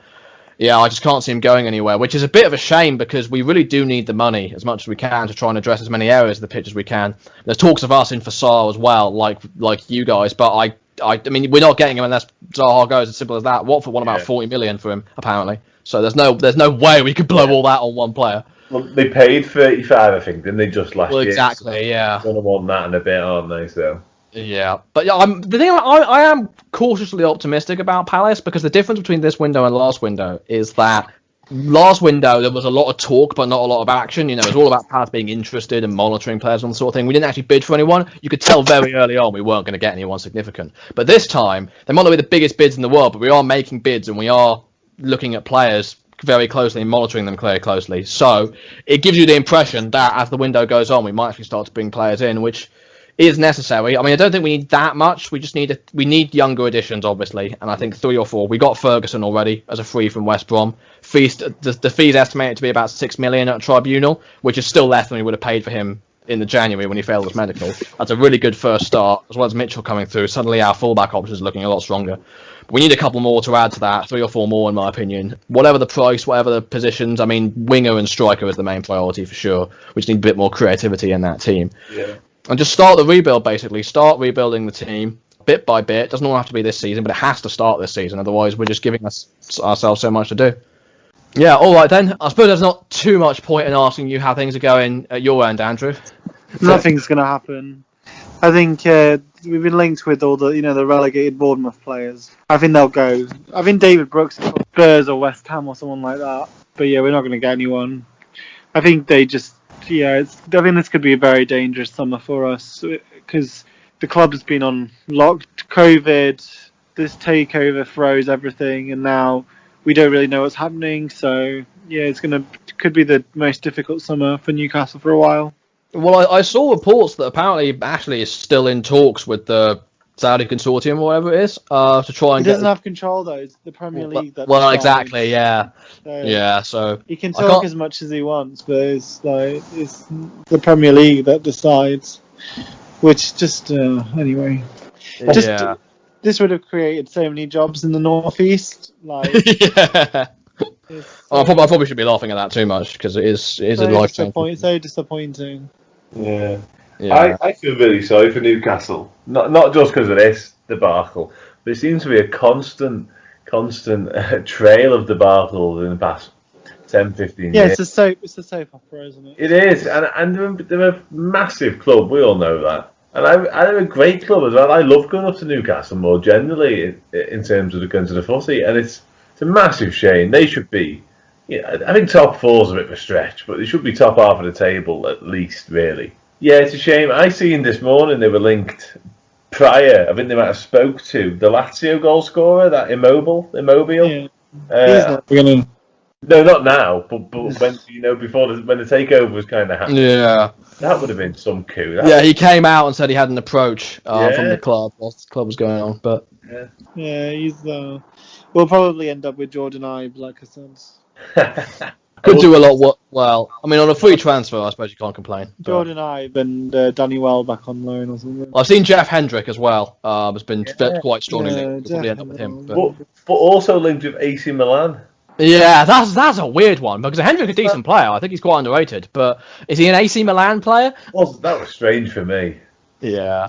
Yeah, I just can't see him going anywhere, which is a bit of a shame because we really do need the money as much as we can to try and address as many areas of the pitch as we can. There's talks of us in for Zaha as well, like you guys, but I mean, we're not getting him unless Zaha goes. As simple as that. Watford want about 40 million for him apparently, so there's no way we could blow all that on one player. Well, they paid 35, I think, didn't they, just last year? Exactly, So yeah. Gonna want that in a bit, aren't they? So. Yeah, but yeah, I am cautiously optimistic about Palace because the difference between this window and last window is that last window there was a lot of talk but not a lot of action. You know, it was all about Palace being interested and monitoring players and the sort of thing. We didn't actually bid for anyone. You could tell very early on we weren't going to get anyone significant. But this time, they might not be the biggest bids in the world, but we are making bids and we are looking at players very closely and monitoring them very closely. So it gives you the impression that as the window goes on, we might actually start to bring players in, which is necessary. I mean, I don't think we need that much. We just need we need younger additions, obviously, and I think 3 or 4. We got Ferguson already as a free from West Brom. The fee's estimated to be about 6 million at Tribunal, which is still less than we would have paid for him in the January when he failed his medical. That's a really good first start, as well as Mitchell coming through. Suddenly our fullback option is looking a lot stronger. But we need a couple more to add to that, 3 or 4 more in my opinion. Whatever the price, whatever the positions, I mean, winger and striker is the main priority for sure. We just need a bit more creativity in that team. Yeah. And just start the rebuild, basically. Start rebuilding the team bit by bit. Doesn't all have to be this season, but it has to start this season. Otherwise, we're just giving ourselves so much to do. Yeah, all right then. I suppose there's not too much point in asking you how things are going at your end, Andrew. Nothing's going to happen. I think we've been linked with all the the relegated Bournemouth players. I think they'll go. I think David Brooks, Spurs or West Ham or someone like that. But yeah, we're not going to get anyone. I think they just. Yeah, I think this could be a very dangerous summer for us because the club has been on locked. COVID, this takeover froze everything, and now we don't really know what's happening. So yeah, could be the most difficult summer for Newcastle for a while. Well, I saw reports that apparently Ashley is still in talks with the Saudi consortium or whatever it is to try and He doesn't have control though. It's the Premier League that. Well, exactly, yeah. So Yeah, so he can talk as much as he wants, but it's the Premier League that decides. Which just anyway, yeah. This would have created so many jobs in the northeast. Like, Yeah. I probably should be laughing at that too much because it is a life changing. So disappointing. Yeah. Yeah. I feel really sorry for Newcastle. Not just because of this debacle, but it seems to be a constant trail of debacles in the past 10, 15 Yeah, years. it's a soap opera, isn't it? It is, and they're a massive club. We all know that, and they're a great club as well. I love going up to Newcastle more generally in terms of going to the footy, and it's a massive shame. They should be. Yeah, I think top 4's a bit of a stretch, but they should be top half of the table at least, really. Yeah, it's a shame. I seen this morning they were linked prior. I think they might have spoke to the Lazio goal scorer, that Immobile. Yeah. He's not gonna. No, not now, but when before when the takeover was kind of happening. Yeah. That would have been some coup. He came out and said he had an approach from the club whilst the club was going on, but Yeah, he's. We'll probably end up with Jordan Ibe, like I said. could do a lot. Well, I mean, on a free transfer, I suppose you can't complain. But Jordan Ibe and Danny Welbeck on loan or something. I've seen Jeff Hendrick as well. Has been quite strongly linked. We'll probably end up with him. But also linked with AC Milan. yeah, that's a weird one because Hendrick's a decent player. I think he's quite underrated. But is he an AC Milan player? That was strange for me. Yeah.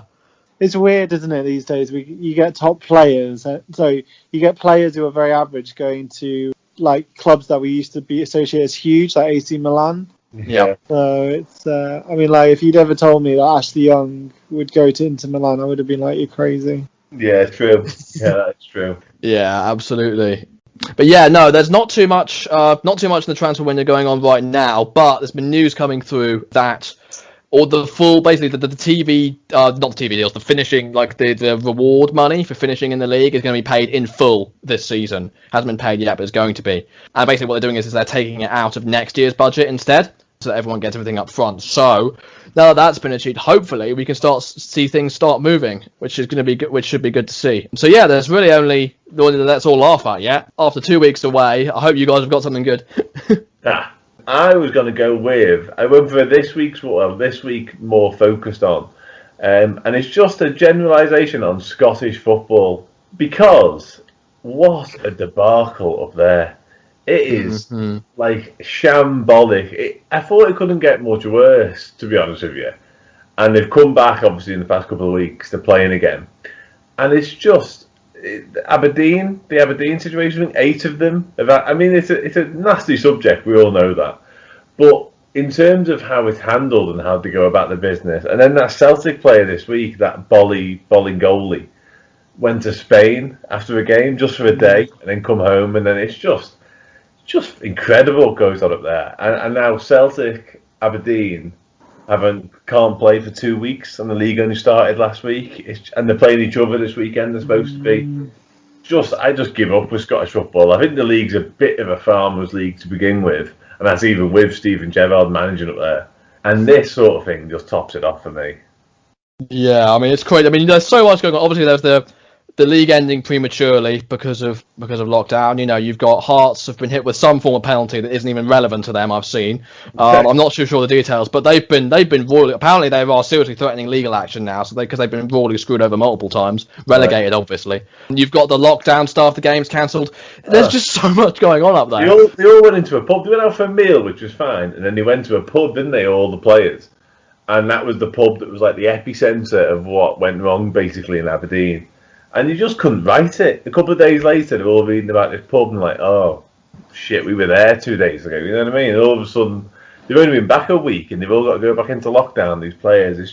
It's weird, isn't it, these days? You get top players, so you get players who are very average going to like clubs that we used to be associated as huge, like AC Milan. Yeah. So it's, I mean, like if you'd ever told me that Ashley Young would go to Inter Milan, I would have been like, you're crazy. Yeah, true. Yeah, that's true. Yeah, absolutely. But yeah, no, there's not too much in the transfer window going on right now. But there's been news coming through that or the full, basically the TV, not the TV deals, the finishing, like the reward money for finishing in the league is going to be paid in full this season. Hasn't been paid yet, but it's going to be. And basically what they're doing is they're taking it out of next year's budget instead, so that everyone gets everything up front. So now that that's been achieved, hopefully we can see things start moving, which is going to be good, which should be good to see. So yeah, there's really only that's all laugh at yet. After 2 weeks away, I hope you guys have got something good. I was going to go with, I went for this week more focused on, and it's just a generalisation on Scottish football, because what a debacle up there. It is like shambolic. I thought it couldn't get much worse, to be honest with you. And they've come back, obviously, in the past couple of weeks. They're playing again. And it's just, the Aberdeen situation, 8 of them. I mean, it's a nasty subject, we all know that. But in terms of how it's handled and how to go about the business, and then that Celtic player this week, that Bolingoli, went to Spain after a game just for a day and then come home, and then it's just incredible what goes on up there. And now Celtic, Aberdeen, can't play for 2 weeks, and the league only started last week. And they're playing each other this weekend. They're supposed to be. I just give up with Scottish football. I think the league's a bit of a farmers' league to begin with, and that's even with Stephen Gerrard managing up there. And this sort of thing just tops it off for me. Yeah, I mean it's crazy. I mean there's so much going on. Obviously there's the league ending prematurely because of lockdown. You know, you've got Hearts have been hit with some form of penalty that isn't even relevant to them. I've seen. I'm not too sure the details, but they've been royally. Apparently, they are seriously threatening legal action now, because they've been royally screwed over multiple times, relegated obviously. And you've got the lockdown stuff. The game's cancelled. There's just so much going on up there. They all went into a pub. They went out for a meal, which was fine, and then they went to a pub, didn't they? All the players, and that was the pub that was like the epicenter of what went wrong, basically, in Aberdeen. And you just couldn't write it. A couple of days later, they're all reading about this pub and like, oh, shit, we were there 2 days ago. You know what I mean? And all of a sudden, they've only been back a week and they've all got to go back into lockdown, these players. I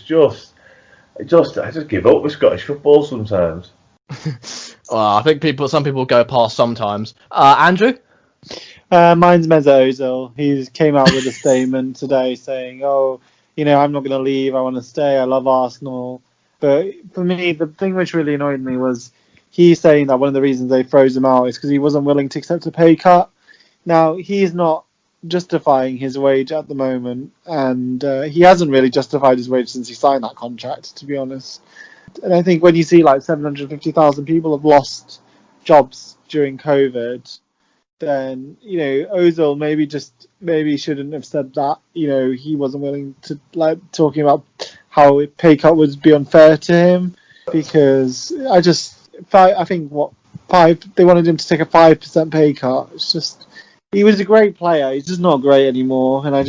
just give up with Scottish football sometimes. Well, I think some people go past sometimes. Andrew? Mine's Mesut Ozil. He came out with a statement today saying, I'm not going to leave. I want to stay. I love Arsenal. But for me, the thing which really annoyed me was he saying that one of the reasons they froze him out is because he wasn't willing to accept a pay cut. Now, he's not justifying his wage at the moment, and he hasn't really justified his wage since he signed that contract, to be honest. And I think when you see like 750,000 people have lost jobs during COVID, then, Ozil maybe shouldn't have said that. He wasn't willing to, talking about how a pay cut would be unfair to him, because I think they wanted him to take a 5% pay cut. It's just, he was a great player. He's just not great anymore, and I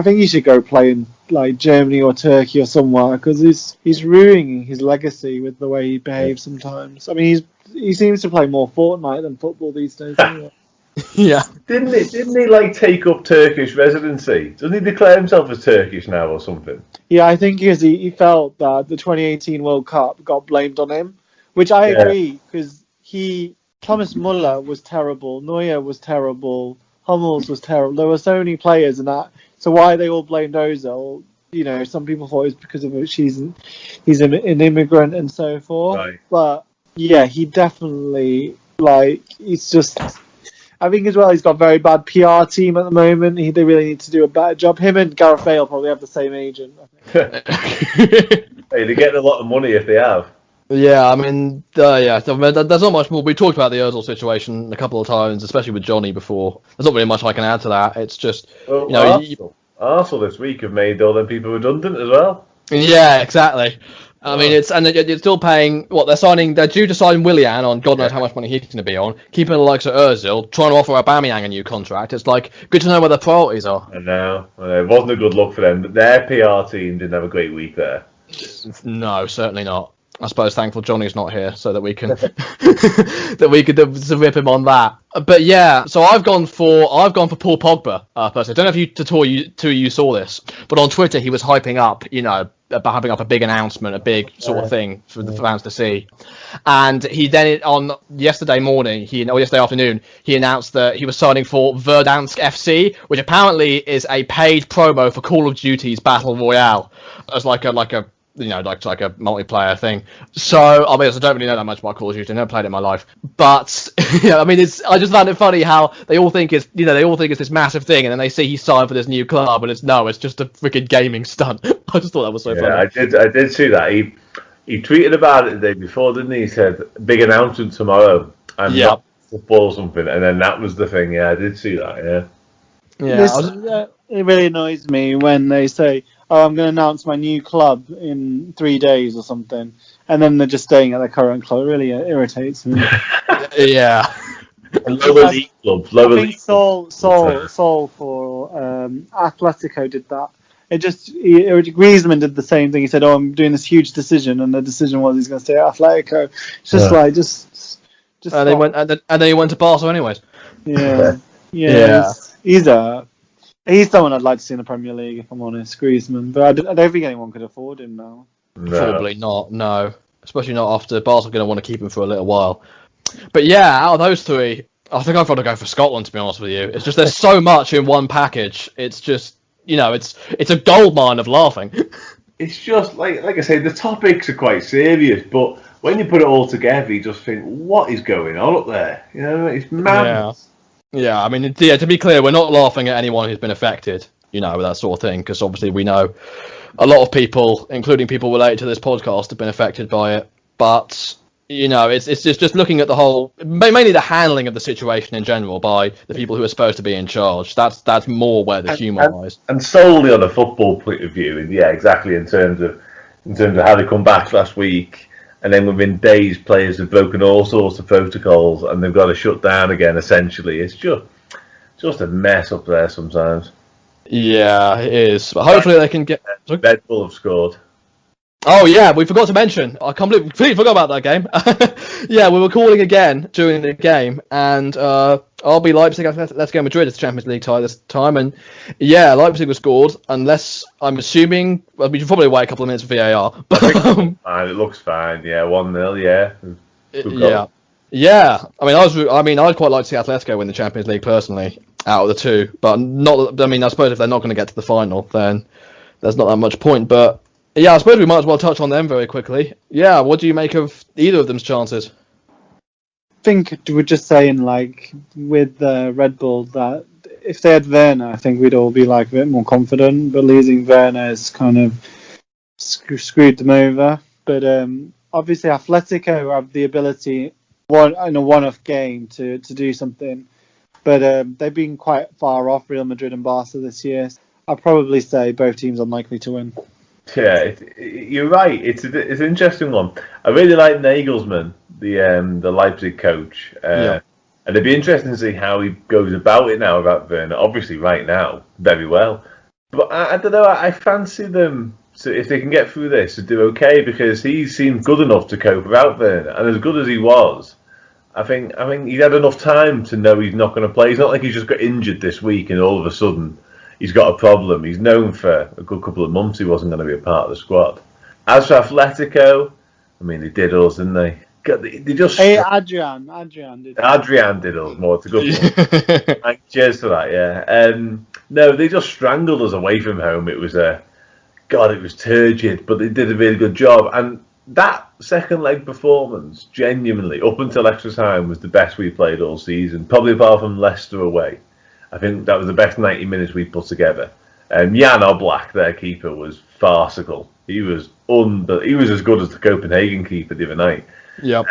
think he should go play in like Germany or Turkey or somewhere, because he's ruining his legacy with the way he behaves sometimes. I mean, he seems to play more Fortnite than football these days. Anyway. Yeah. Didn't he take up Turkish residency? Doesn't he declare himself as Turkish now or something? Yeah, I think because he felt that the 2018 World Cup got blamed on him, which I agree, because Thomas Muller was terrible, Neuer was terrible, Hummels was terrible. There were so many players in that. So why they all blamed Ozil? Some people thought it was because of he's an immigrant and so forth. Right. But yeah, he definitely he's just. I think as well, he's got a very bad PR team at the moment. They really need to do a better job. Him and Gareth Bale probably have the same agent, I think. Hey, they get a lot of money if they have. Yeah, I mean, there's not much more. We talked about the Ozil situation a couple of times, especially with Johnny before. There's not really much I can add to that. It's just, Arsenal this week have made all them people redundant as well. Yeah, exactly. I mean, it's still paying. They're due to sign Willian on God knows how much money he's going to be on. Keeping the likes of Ozil, trying to offer Aubameyang a new contract. It's like, good to know where their priorities are. I know. It wasn't a good look for them. But their PR team didn't have a great week there. No, certainly not. I suppose thankful Johnny's not here so that we can rip him on that. But yeah, so I've gone for Paul Pogba personally. I don't know if you saw this, but on Twitter he was hyping up, having up a big announcement, a big sort of thing for the fans to see. And he then on yesterday afternoon, he announced that he was signing for Verdansk FC, which apparently is a paid promo for Call of Duty's Battle Royale, as like a multiplayer thing. So I don't really know that much about Call of Duty. I've never played it in my life, but I just found it funny how they all think it's this massive thing, and then they see he signed for this new club, and it's just a freaking gaming stunt. I just thought that was so funny. I did see that. He tweeted about it the day before, didn't he? He said big announcement tomorrow, and not football or something, and then that was the thing. Yeah, I did see that. It really annoys me when they say, "Oh, I'm going to announce my new club in 3 days or something," and then they're just staying at their current club. It really irritates me. Yeah. Lower league clubs. I think Sol for Atletico did that. Griezmann did the same thing. He said, "Oh, I'm doing this huge decision," and the decision was he's going to stay at Atletico. It's just and then he went to Barca anyways. Yeah. He's someone I'd like to see in the Premier League, if I'm honest, Griezmann. But I don't think anyone could afford him now. No. Probably not. No, especially not after Barca are going to want to keep him for a little while. But yeah, out of those three, I think I'd rather go for Scotland, to be honest with you. It's just there's so much in one package. It's just it's a gold mine of laughing. It's just like I say, the topics are quite serious, but when you put it all together, you just think, what is going on up there? It's mad. Yeah. I mean, to be clear, we're not laughing at anyone who's been affected, with that sort of thing, because obviously we know a lot of people, including people related to this podcast, have been affected by it. But it's just looking at the whole, mainly the handling of the situation in general by the people who are supposed to be in charge. That's more where the humour lies. And solely on a football point of view, exactly in terms of how they come back last week, and then within days, players have broken all sorts of protocols, and they've got to shut down again. Essentially, it's just a mess up there sometimes. Yeah, it is. But hopefully they can get. Red Bull have scored. Oh yeah, we forgot to mention. I completely forgot about that game. Yeah, we were calling again during the game, and RB Leipzig, let's go Madrid. It's the Champions League tie this time, and yeah, Leipzig was scored. Unless I'm assuming, we should probably wait a couple of minutes for VAR. It looks fine. Yeah, 1-0. Yeah. Yeah. I mean, I'd quite like to see Atletico win the Champions League personally, out of the two, but not. I mean, I suppose if they're not going to get to the final, then there's not that much point. But yeah, I suppose we might as well touch on them very quickly. Yeah, what do you make of either of them's chances? I think we're just saying, with Red Bull, that if they had Werner, I think we'd all be a bit more confident. But losing Werner has kind of screwed them over. But obviously, Atletico have the ability, in a one-off game, to do something. But they've been quite far off Real Madrid and Barca this year. I'd probably say both teams are unlikely to win. Yeah, you're right. It's an interesting one. I really like Nagelsmann, the Leipzig coach, and it'd be interesting to see how he goes about it now about Werner. Obviously, right now, very well, but I don't know. I fancy them. So if they can get through this, to do okay, because he seemed good enough to cope without Werner, and as good as he was, I think he's had enough time to know he's not going to play. It's not like he's just got injured this week and all of a sudden he's got a problem. He's known for a good couple of months he wasn't going to be a part of the squad. As for Atletico, I mean, they did us, didn't they? They just... Hey, Adrian did. Adrian did us more. It's a good one. Cheers for that, yeah. No, they just strangled us away from home. It was it was turgid, but they did a really good job. And that second leg performance, genuinely, up until extra time, was the best we played all season. Probably apart from Leicester away. I think that was the best 90 minutes we put together. Jan Oblak, their keeper, was farcical. He was as good as the Copenhagen keeper the other night. Yep.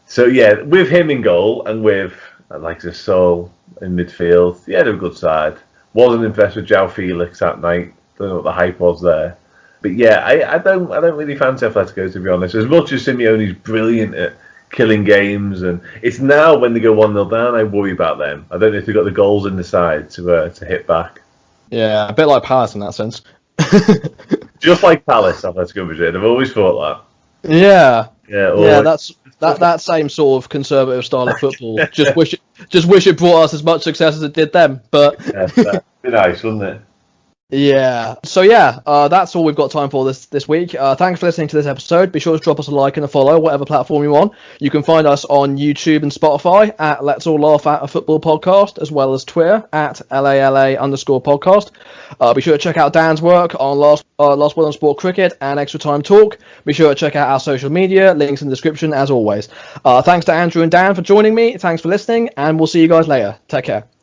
So yeah, with him in goal and with Alexis Sol in midfield, yeah, they're a good side. Wasn't impressed with João Felix that night. Don't know what the hype was there. But yeah, I don't really fancy Atletico, to be honest. As much as Simeone's brilliant at killing games, and it's now when they go 1-0 down, I worry about them. I don't know if they've got the goals in the side to hit back. Yeah, a bit like Palace in that sense. Just like Palace, Atletico Madrid. I've always thought that. Yeah. Yeah, that's that same sort of conservative style of football. Just wish it brought us as much success as it did them. But that'd be nice, wouldn't it? Yeah. So that's all we've got time for this week. Thanks for listening to this episode. Be sure to drop us a like and a follow, whatever platform you're on. You can find us on YouTube and Spotify at Let's All Laugh at a Football Podcast, as well as Twitter at LALA_podcast. Be sure to check out Dan's work on Last Word on Sport Cricket and Extra Time Talk. Be sure to check out our social media, links in the description as always. Thanks to Andrew and Dan for joining me. Thanks for listening, and we'll see you guys later. Take care.